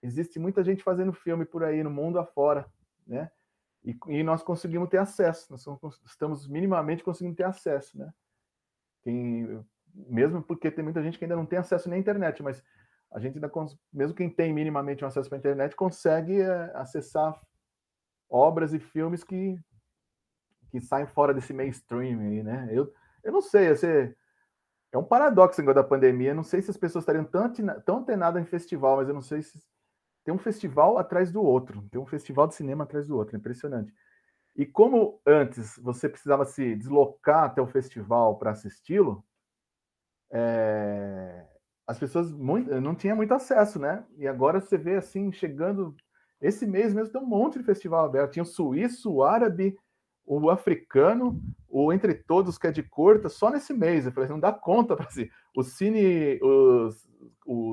existe muita gente fazendo filme por aí no mundo afora, né? E nós conseguimos ter acesso, nós estamos minimamente conseguindo ter acesso, né? Mesmo porque tem muita gente que ainda não tem acesso nem à internet, mas a gente ainda, mesmo quem tem minimamente um acesso para a internet, consegue acessar obras e filmes que saem fora desse mainstream aí, né? Eu não sei, é um paradoxo agora da pandemia, não sei se as pessoas estariam tão antenadas em festival, mas eu não sei se tem um festival atrás do outro, tem um festival de cinema atrás do outro, é impressionante. E como antes você precisava se deslocar até o festival para assisti-lo, as pessoas não tinham muito acesso, né? E agora você vê assim, chegando. Esse mês mesmo tem um monte de festival aberto. Tinha o suíço, o árabe, o africano, o Entre Todos, que é de curta, só nesse mês. Eu falei, não dá conta para si. O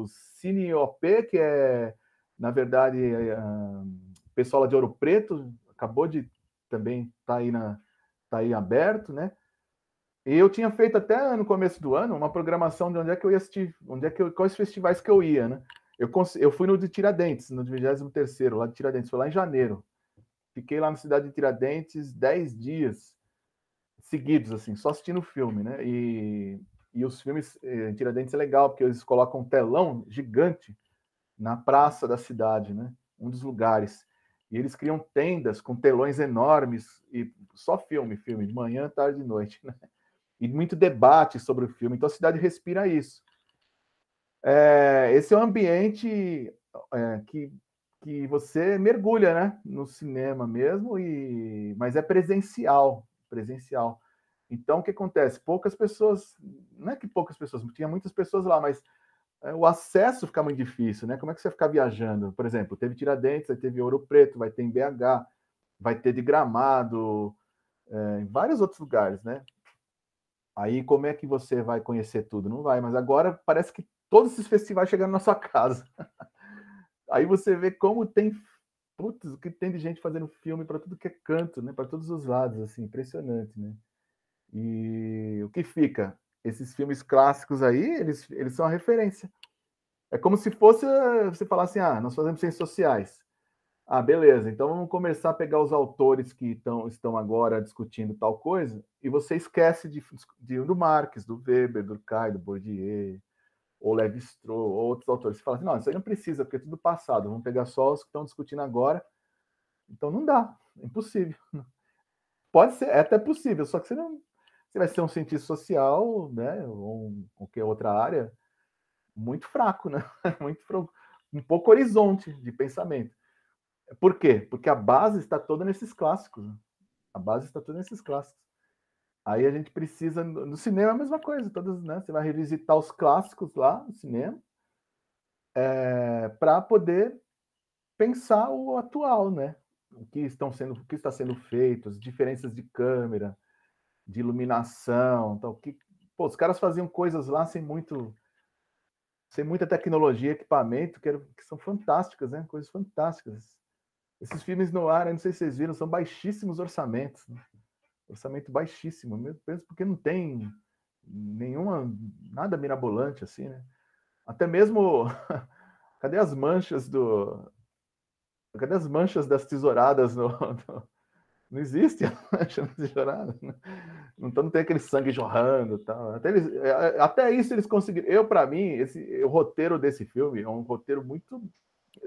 Cine OP, que é, na verdade, pessoal lá de Ouro Preto, acabou de também tá aí aberto, né? E eu tinha feito até no começo do ano uma programação de onde é que eu ia assistir, quais festivais que eu ia, né? Eu fui no de Tiradentes, no 23º, lá de Tiradentes, foi lá em janeiro. Fiquei lá na cidade de Tiradentes 10 dias seguidos, assim, só assistindo filme, né? E os filmes em Tiradentes é legal, porque eles colocam um telão gigante na praça da cidade, né? Um dos lugares. E eles criam tendas com telões enormes e só filme, de manhã, tarde e noite, né? E muito debate sobre o filme. Então a cidade respira isso. Esse é um ambiente que você mergulha, né, no cinema mesmo, mas é presencial. Então o que acontece? Poucas pessoas, não é que poucas pessoas, tinha muitas pessoas lá, mas o acesso fica muito difícil, né? Como é que você fica viajando? Por exemplo, teve Tiradentes, aí teve Ouro Preto, vai ter em BH, vai ter de Gramado, em vários outros lugares, né? Aí como é que você vai conhecer tudo? Não vai, mas agora parece que todos esses festivais chegando na sua casa. Aí você vê como putz, o que tem de gente fazendo filme para tudo que é canto, né? Para todos os lados, assim, impressionante, né? E o que fica? Esses filmes clássicos aí, eles são a referência. É como se fosse você falar assim, nós fazemos ciências sociais. Beleza, então vamos começar a pegar os autores que estão agora discutindo tal coisa, e você esquece do Marx, do Weber, do Durkheim, do Bourdieu, ou Lévi-Strauss, ou outros autores. Você fala assim, não, isso aí não precisa, porque é tudo passado, vamos pegar só os que estão discutindo agora. Então não dá, é impossível. Pode ser, é até possível, só que você vai ser um cientista social, né, ou qualquer outra área, muito fraco, né? Um pouco horizonte de pensamento. Por quê? Porque a base está toda nesses clássicos. Né? A base está toda nesses clássicos. Aí a gente precisa, no cinema é a mesma coisa, todas, né? Você vai revisitar os clássicos lá no cinema para poder pensar o atual, né? O que está sendo feito, as diferenças de câmera, de iluminação, então, os caras faziam coisas lá sem muita tecnologia, equipamento, que são fantásticas, né? Coisas fantásticas. Esses filmes no ar, não sei se vocês viram, são baixíssimos orçamentos, né? Orçamento baixíssimo, mesmo porque não tem nada mirabolante assim, né? Até mesmo cadê as manchas das tesouradas não existe a mancha das tesouradas, né? Então não tem aquele sangue jorrando, tal. Até isso eles conseguiram. Para mim, o roteiro desse filme é um roteiro muito,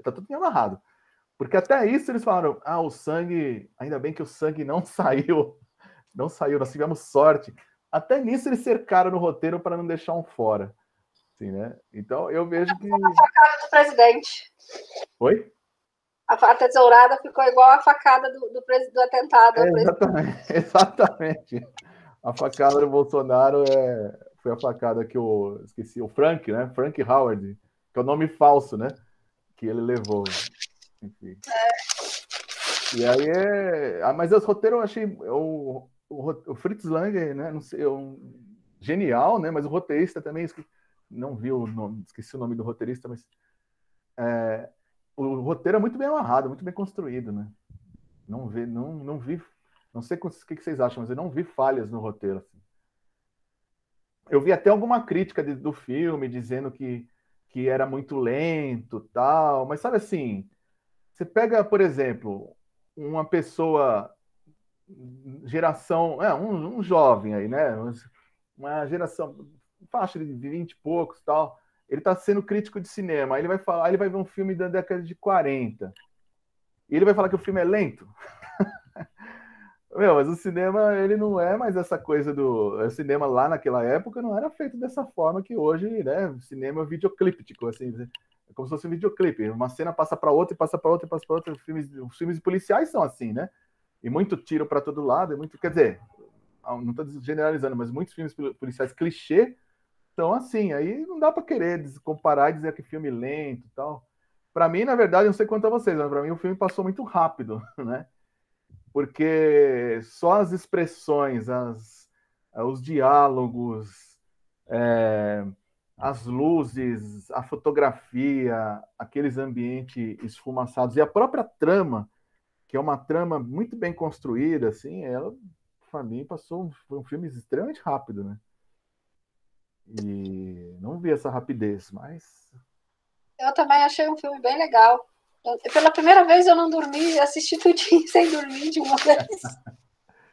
tá tudo amarrado. Porque até isso eles falaram, o sangue, ainda bem que o sangue não saiu, nós tivemos sorte. Até nisso eles cercaram no roteiro para não deixar um fora. Assim, né? Então eu vejo que... A facada do presidente. Oi? A tesourada ficou igual a facada do atentado. Exatamente. A facada do Bolsonaro foi a facada que esqueci, o Frank, né? Frank Howard, que é o nome falso, né? Que ele levou. Enfim. E aí mas o roteiro eu achei o Fritz Lang, né? Não sei, genial, né? Mas o roteirista também não vi o nome, esqueci o nome do roteirista, mas o roteiro é muito bem amarrado, muito bem construído, né? Não vi, não sei o que vocês acham, mas eu não vi falhas no roteiro. Assim. Eu vi até alguma crítica do filme dizendo que era muito lento, tal, mas sabe assim, você pega, por exemplo, uma pessoa, geração, um jovem aí, né? Uma geração, faixa de 20 e poucos, tal. Ele está sendo crítico de cinema, aí ele vai falar, ele vai ver um filme da década de 40. E ele vai falar que o filme é lento. Mas o cinema, ele não é mais essa coisa o cinema lá naquela época não era feito dessa forma que hoje, né? O cinema é videoclíptico, assim, é como se fosse um videoclipe. Uma cena passa para outra, e passa para outra, e passa para outra. Os filmes policiais são assim, né? E muito tiro para todo lado, quer dizer, não estou generalizando, mas muitos filmes policiais clichê são assim. Aí não dá para querer comparar e dizer que filme lento e tal. Para mim, na verdade, não sei quanto a vocês, mas para mim o filme passou muito rápido, né? Porque só as expressões, os diálogos, as luzes, a fotografia, aqueles ambientes esfumaçados e a própria trama, que é uma trama muito bem construída, assim, ela, para mim, foi um filme extremamente rápido, né? E não vi essa rapidez, mas... Eu também achei um filme bem legal. Pela primeira vez eu não dormi, assisti tudinho sem dormir de uma vez.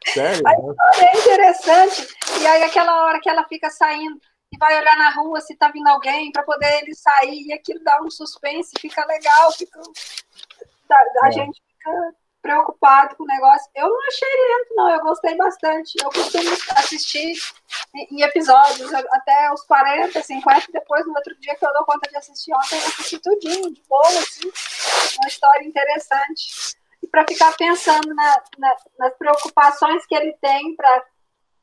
Sério? É interessante. E aí aquela hora que ela fica saindo e vai olhar na rua se tá vindo alguém para poder ele sair, e aquilo dá um suspense, fica legal, a gente fica preocupado com o negócio. Eu não achei lento, não, eu gostei bastante. Eu costumo assistir em episódios, até os 40, 50, depois no outro dia que eu dou conta de assistir ontem, eu assisti tudinho, de boa, assim, uma história interessante. E para ficar pensando nas preocupações que ele tem para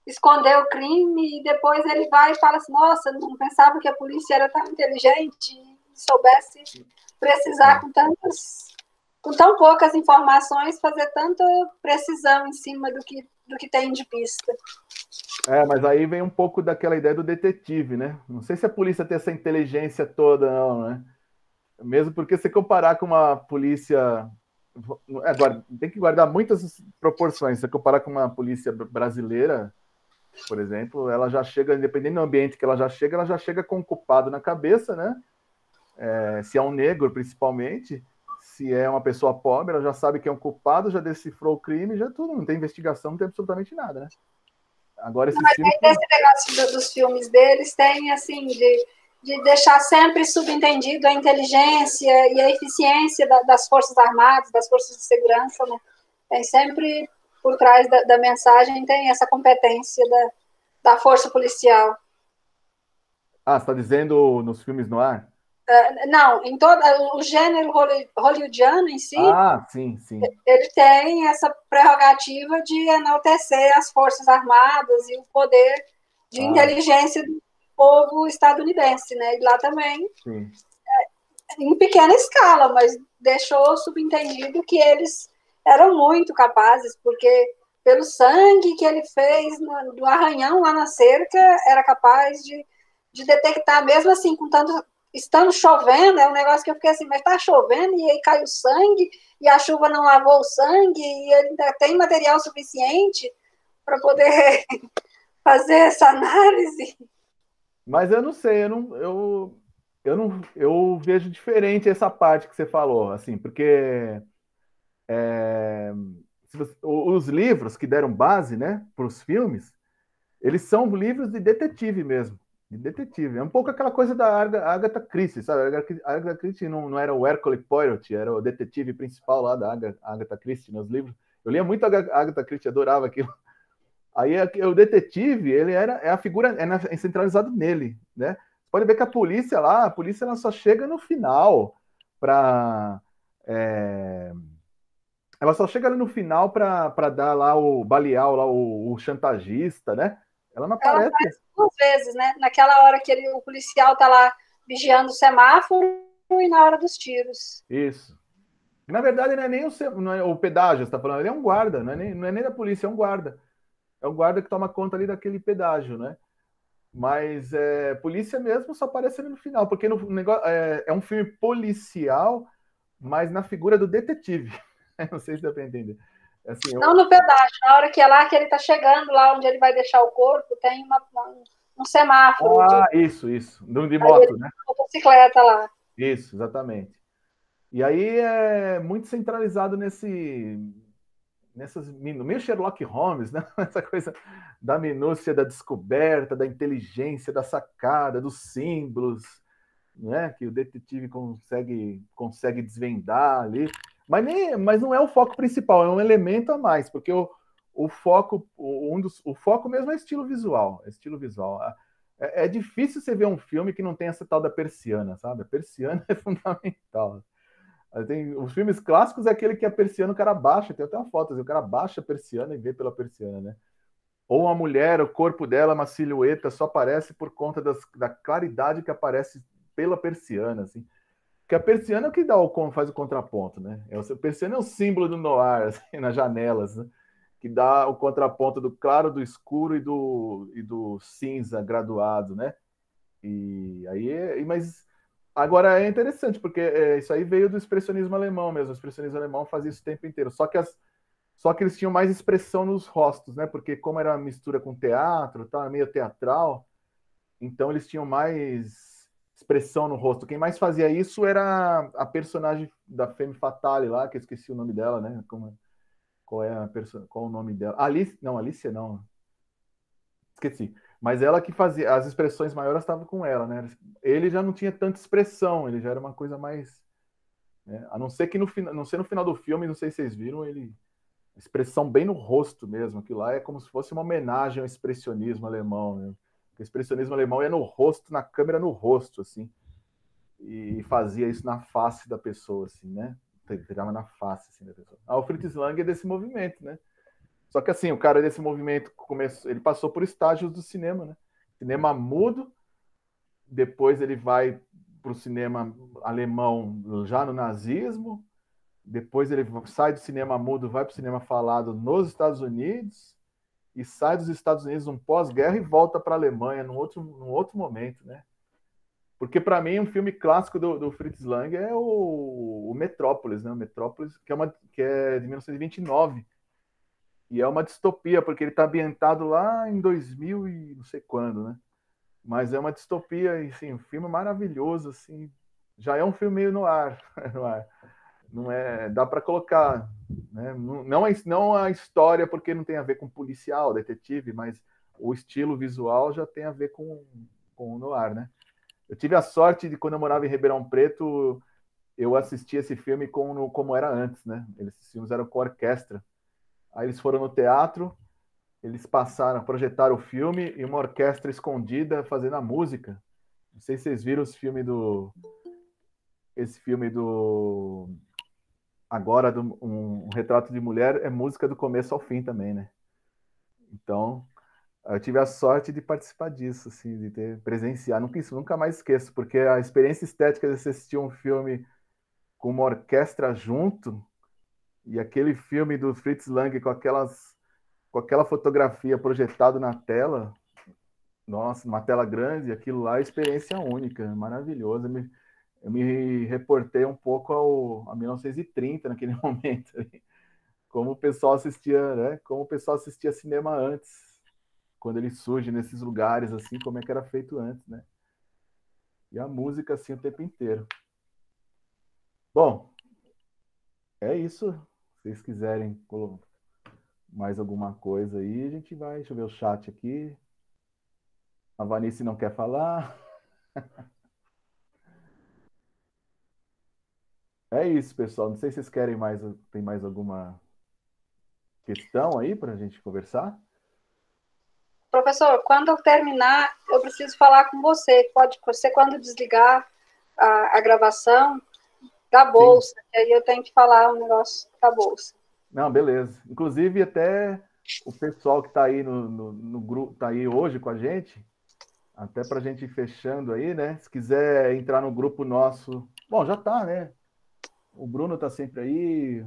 esconder o crime, e depois ele vai e fala assim, nossa, não pensava que a polícia era tão inteligente e soubesse precisar com tão poucas informações, fazer tanta precisão em cima do que tem de pista. Mas aí vem um pouco daquela ideia do detetive, né? Não sei se a polícia tem essa inteligência toda, não, né? Mesmo porque se comparar com uma polícia... tem que guardar muitas proporções. Se comparar com uma polícia brasileira, por exemplo, ela já chega, independente do ambiente que ela já chega com o culpado na cabeça, né? Se é um negro, principalmente... Se é uma pessoa pobre, ela já sabe que é um culpado, já decifrou o crime, já tudo, não tem investigação, não tem absolutamente nada, né? Agora esse filme... Esse negócio dos filmes deles tem, assim, de deixar sempre subentendido a inteligência e a eficiência das Forças Armadas, das Forças de Segurança, né? Tem sempre, por trás da mensagem, tem essa competência da força policial. Ah, você está dizendo nos filmes no ar? Não, em todo o gênero hollywoodiano em si, sim. ele tem essa prerrogativa de enaltecer as forças armadas e o poder de inteligência do povo estadunidense, né? E lá também, sim. Em pequena escala, mas deixou subentendido que eles eram muito capazes, porque pelo sangue que ele fez do arranhão lá na cerca, era capaz de detectar, mesmo assim, estando chovendo, é um negócio que eu fiquei assim, mas tá chovendo e aí caiu sangue, e a chuva não lavou o sangue, e ele ainda tem material suficiente para poder fazer essa análise. Mas eu não sei, eu vejo diferente essa parte que você falou, assim, porque os livros que deram base, né, para os filmes, eles são livros de detetive mesmo, de detetive. É um pouco aquela coisa da Agatha Christie, sabe? A Agatha Christie não era o Hercule Poirot, era o detetive principal lá da Agatha Christie nos livros. Eu lia muito a Agatha Christie, adorava aquilo. Aí o detetive, ele é a figura, é centralizado nele, né? Você pode ver que a polícia ela só chega no final para ela só chega ali no final para dar lá o balear lá o chantagista, né? Ela não Ela aparece. faz 2 vezes, né? Naquela hora que o policial tá lá vigiando o semáforo e na hora dos tiros. Isso. Na verdade, não é nem não é o pedágio, você tá falando, ele é um guarda, não é nem da polícia, é um guarda. É o guarda que toma conta ali daquele pedágio, né? Mas polícia mesmo só aparece ali no final, porque no negócio, é um filme policial, mas na figura do detetive. Não sei se dá para entender. Assim, Não no pedágio, na hora que é lá que ele tá chegando, lá onde ele vai deixar o corpo, tem um semáforo. Isso. De moto, né? Motocicleta lá. Isso, exatamente. E aí é muito centralizado nessas meio Sherlock Holmes, né? Essa coisa da minúcia da descoberta, da inteligência, da sacada, dos símbolos, né? Que o detetive consegue desvendar ali. Mas não é o foco principal, é um elemento a mais, porque o foco, o foco mesmo é estilo visual. É estilo visual. É difícil você ver um filme que não tem essa tal da persiana, sabe? A persiana é fundamental. Tem, os filmes clássicos é aquele que a persiana o cara baixa, tem até uma foto, o cara baixa a persiana e vê pela persiana, né? Ou a mulher, o corpo dela, uma silhueta, só aparece por conta da claridade que aparece pela persiana, assim. Porque a persiana é o que faz o contraponto, né? A persiana é o símbolo do noir, assim, nas janelas, né? Que dá o contraponto do claro, do escuro e do cinza graduado, né? E aí, mas agora é interessante, porque isso aí veio do expressionismo alemão mesmo. O expressionismo alemão fazia isso o tempo inteiro. Só que eles tinham mais expressão nos rostos, né? Porque como era uma mistura com teatro, tá, meio teatral, então eles tinham mais expressão no rosto. Quem mais fazia isso era a personagem da Femme Fatale lá, que eu esqueci o nome dela, né? Qual o nome dela? Alicia não. Esqueci. Mas ela que fazia, as expressões maiores estavam com ela, né? Ele já não tinha tanta expressão, ele já era uma coisa mais. Né? A não ser que não ser no final do filme, não sei se vocês viram, ele. Expressão bem no rosto mesmo, que lá é como se fosse uma homenagem ao expressionismo alemão. Né? O expressionismo alemão ia no rosto, na câmera no rosto, assim. E fazia isso na face da pessoa, assim, né? Pegava na face assim, da pessoa. O Fritz Lang é desse movimento, né? Só que assim, o cara desse movimento ele passou por estágios do cinema, né? Cinema mudo, depois ele vai para o cinema alemão já no nazismo, depois ele sai do cinema mudo, vai para o cinema falado nos Estados Unidos e sai dos Estados Unidos num pós-guerra e volta para a Alemanha num outro momento, né? Porque para mim um filme clássico do Fritz Lang é o Metrópolis, né? O Metrópolis, que é de 1929. E é uma distopia, porque ele está ambientado lá em 2000 e não sei quando, né? Mas é uma distopia, e sim, um filme maravilhoso, assim. Já é um filme meio no ar, não é, dá para colocar, né? Não a história, porque não tem a ver com policial, detetive, mas o estilo visual já tem a ver com o noir, né? Eu tive a sorte de, quando eu morava em Ribeirão Preto, eu assisti esse filme como era antes, né? Esses filmes eram com orquestra. Aí eles foram no teatro, eles projetaram o filme e uma orquestra escondida fazendo a música. Não sei se vocês viram esse filme do agora, um retrato de mulher, é música do começo ao fim também, né? Então, eu tive a sorte de participar disso, assim, de ter presenciar. Nunca mais esqueço, porque a experiência estética de você assistir um filme com uma orquestra junto e aquele filme do Fritz Lang com aquela fotografia projetada na tela, nossa, uma tela grande, aquilo lá é experiência única, maravilhoso. Eu me reportei um pouco a 1930 naquele momento, como o pessoal assistia, né? Como o pessoal assistia cinema antes, quando ele surge nesses lugares assim, como é que era feito antes, né? E a música assim o tempo inteiro. Bom, é isso. Se vocês quiserem mais alguma coisa aí, a gente vai. Deixa eu ver o chat aqui. A Vanice não quer falar. É isso, pessoal. Não sei se vocês querem mais. Tem mais alguma questão aí para a gente conversar? Professor, quando eu terminar, eu preciso falar com você. Pode ser quando desligar a gravação da bolsa. E aí eu tenho que falar um negócio da bolsa. Não, beleza. Inclusive, até o pessoal que está aí no grupo, está aí hoje com a gente, até para a gente ir fechando aí, né? Se quiser entrar no grupo nosso. Bom, já está, né? O Bruno está sempre aí.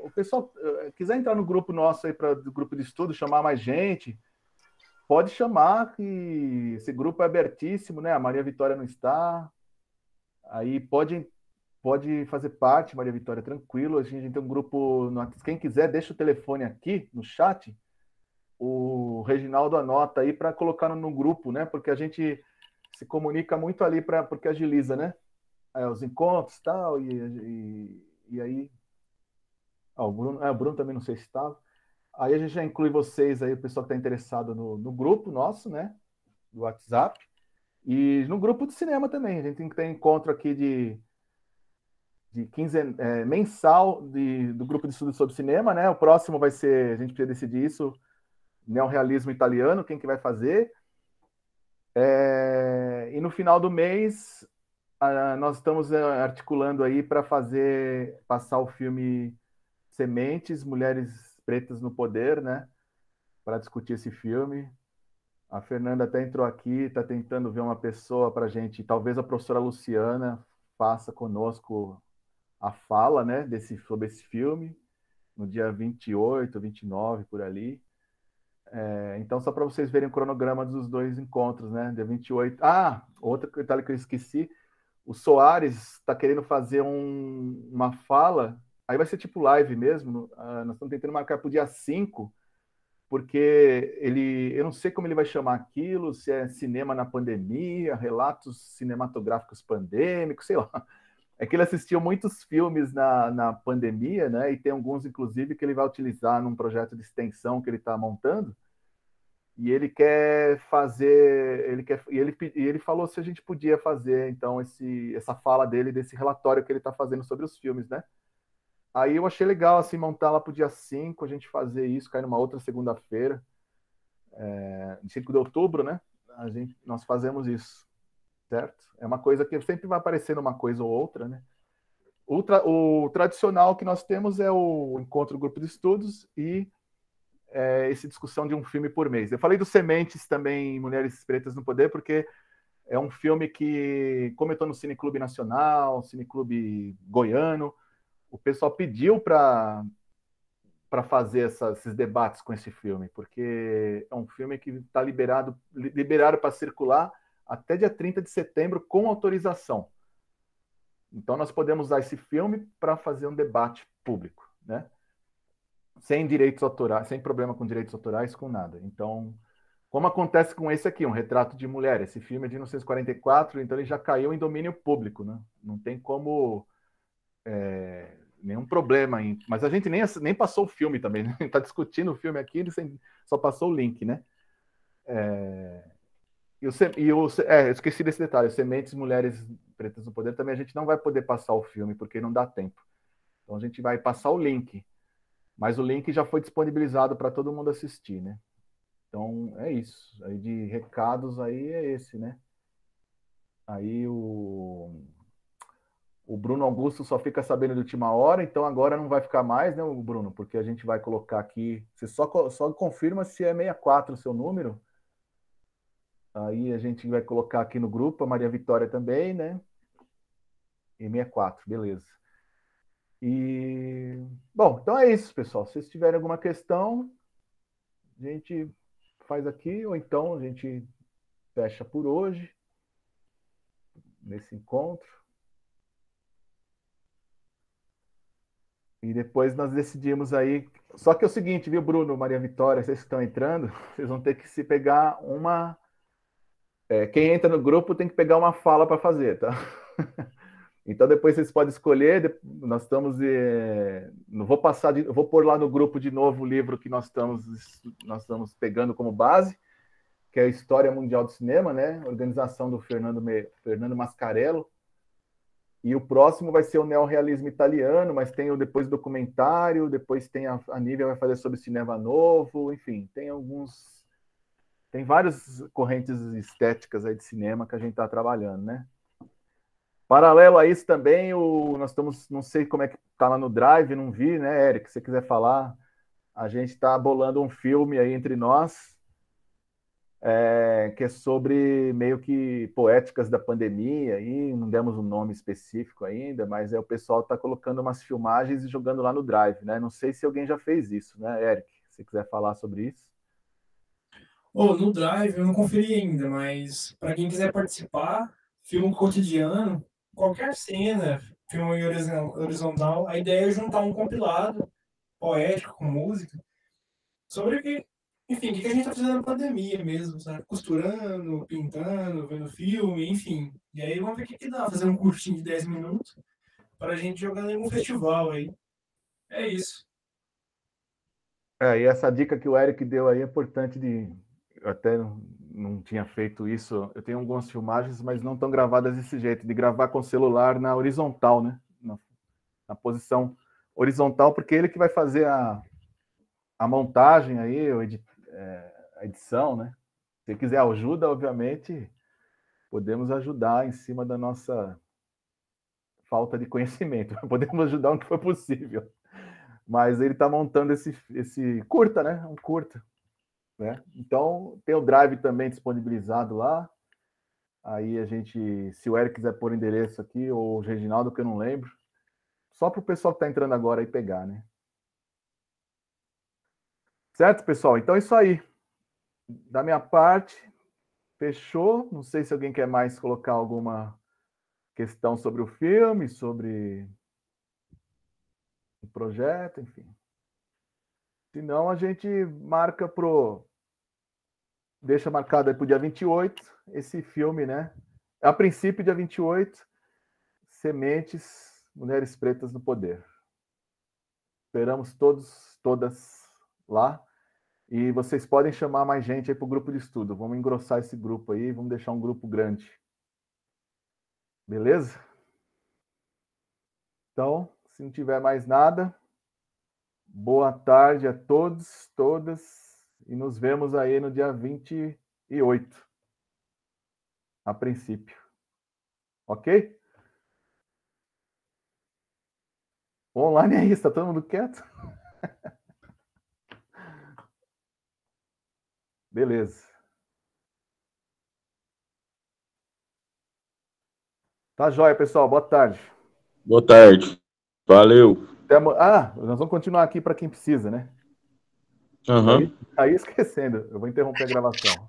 O pessoal quiser entrar no grupo nosso aí, do grupo de estudo, chamar mais gente, pode chamar, que esse grupo é abertíssimo, né? A Maria Vitória não está. Aí pode fazer parte, Maria Vitória, tranquilo. A gente tem um grupo. Quem quiser, deixa o telefone aqui no chat. O Reginaldo anota aí para colocar no grupo, né? Porque a gente se comunica muito ali, porque agiliza, né? Os encontros tal, e aí. O Bruno também não sei se estava. Aí a gente já inclui vocês aí, o pessoal que está interessado no grupo nosso, né? Do WhatsApp. E no grupo de cinema também. A gente tem que ter encontro aqui de mensal do grupo de estudo sobre cinema, né? O próximo vai ser, a gente precisa decidir isso, neorrealismo italiano, quem que vai fazer. E no final do mês, nós estamos articulando aí para passar o filme Sementes, Mulheres Pretas no Poder, né? Para discutir esse filme. A Fernanda até entrou aqui, está tentando ver uma pessoa para a gente, talvez a professora Luciana faça conosco a fala, né, sobre esse filme, no dia 28, 29, por ali. Então, só para vocês verem o cronograma dos dois encontros, né, dia 28. Outro detalhe que eu esqueci, o Soares está querendo fazer uma fala, aí vai ser tipo live mesmo, nós estamos tentando marcar para o dia 5, porque eu não sei como ele vai chamar aquilo, se é cinema na pandemia, relatos cinematográficos pandêmicos, sei lá. É que ele assistiu muitos filmes na pandemia, né? E tem alguns, inclusive, que ele vai utilizar num projeto de extensão que ele está montando. E ele quer fazer, ele falou se a gente podia fazer, então, essa fala dele, desse relatório que ele está fazendo sobre os filmes, né? Aí eu achei legal, assim, montar lá para o dia 5, a gente fazer isso, cair numa outra segunda-feira, 5 de outubro, né? Nós fazemos isso, certo? É uma coisa que sempre vai aparecendo uma coisa ou outra, né? O tradicional que nós temos é o encontro do grupo de estudos e essa discussão de um filme por mês. Eu falei do Sementes também, Mulheres Pretas no Poder, porque é um filme que, como eu estou no Cineclube Nacional, Cineclube Goiano, o pessoal pediu para fazer esses debates com esse filme, porque é um filme que está liberado para circular até dia 30 de setembro com autorização. Então, nós podemos usar esse filme para fazer um debate público, né? Sem direitos autorais, sem problema com direitos autorais, com nada. Então, como acontece com esse aqui, Um Retrato de Mulher, esse filme é de 1944, então ele já caiu em domínio público, né? Não tem como nenhum problema, mas a gente nem passou o filme também, né? A gente está discutindo o filme aqui, só passou o link, né? Eu esqueci desse detalhe, Sementes, Mulheres Pretas no Poder, também a gente não vai poder passar o filme, porque não dá tempo. Então a gente vai passar o link. Mas o link já foi disponibilizado para todo mundo assistir, né? Então é isso. Aí de recados aí é esse, né? Aí o Bruno Augusto só fica sabendo de última hora, então agora não vai ficar mais, né, Bruno? Porque a gente vai colocar aqui. Você só confirma se é 64 o seu número. Aí a gente vai colocar aqui no grupo, a Maria Vitória também, né? E 64, beleza. E bom, então é isso, pessoal. Se vocês tiverem alguma questão, a gente faz aqui, ou então a gente fecha por hoje, nesse encontro. E depois nós decidimos aí. Só que é o seguinte, viu, Bruno, Maria Vitória, vocês que estão entrando, vocês vão ter que se pegar uma. Quem entra no grupo tem que pegar uma fala para fazer, tá? Então depois vocês podem escolher. Nós estamos. Não vou passar. Eu vou pôr lá no grupo de novo o livro que nós estamos pegando como base, que é a História Mundial do Cinema, né? Organização do Fernando Mascarello. E o próximo vai ser o neorrealismo italiano, mas tem depois o documentário, depois tem a Nívia vai fazer sobre cinema novo, enfim, tem várias correntes estéticas aí de cinema que a gente está trabalhando, né? Paralelo a isso também, nós estamos, não sei como é que está lá no Drive, não vi, né, Eric? Se você quiser falar, a gente está bolando um filme aí entre nós, que é sobre meio que poéticas da pandemia, e não demos um nome específico ainda, mas o pessoal está colocando umas filmagens e jogando lá no Drive, né? Não sei se alguém já fez isso, né, Eric? Se quiser falar sobre isso. No Drive eu não conferi ainda, mas para quem quiser participar, filme cotidiano, qualquer cena, filme horizontal, a ideia é juntar um compilado poético com música sobre o que, enfim, o que a gente está fazendo na pandemia mesmo, sabe? Costurando, pintando, vendo filme, enfim. E aí vamos ver o que dá, fazer um curtinho de 10 minutos para a gente jogar em um festival aí. É isso. E essa dica que o Eric deu aí é importante eu até não tinha feito isso. Eu tenho algumas filmagens, mas não estão gravadas desse jeito, de gravar com o celular na horizontal, né? Na posição horizontal, porque ele que vai fazer a montagem aí, a edição, né? Se quiser ajuda, obviamente, podemos ajudar em cima da nossa falta de conhecimento. Podemos ajudar o que for possível. Mas ele está montando esse curta, né? Um curta. Né? Então, tem o Drive também disponibilizado lá. Aí a gente, se o Eric quiser pôr o endereço aqui, ou o Reginaldo, que eu não lembro, só para o pessoal que está entrando agora aí pegar, né? Certo, pessoal? Então é isso aí. Da minha parte, fechou. Não sei se alguém quer mais colocar alguma questão sobre o filme, sobre o projeto, enfim. Senão a gente marca deixa marcado aí para o dia 28, esse filme, né? A princípio, dia 28, Sementes, Mulheres Pretas no Poder. Esperamos todas lá. E vocês podem chamar mais gente aí para o grupo de estudo. Vamos engrossar esse grupo aí, vamos deixar um grupo grande. Beleza? Então, se não tiver mais nada, boa tarde a todos, todas, e nos vemos aí no dia 28, a princípio. Ok? Online é isso, tá todo mundo quieto? Beleza. Tá joia, pessoal. Boa tarde. Boa tarde. Valeu. Nós vamos continuar aqui para quem precisa, né? Uhum. Aí esquecendo, eu vou interromper a gravação.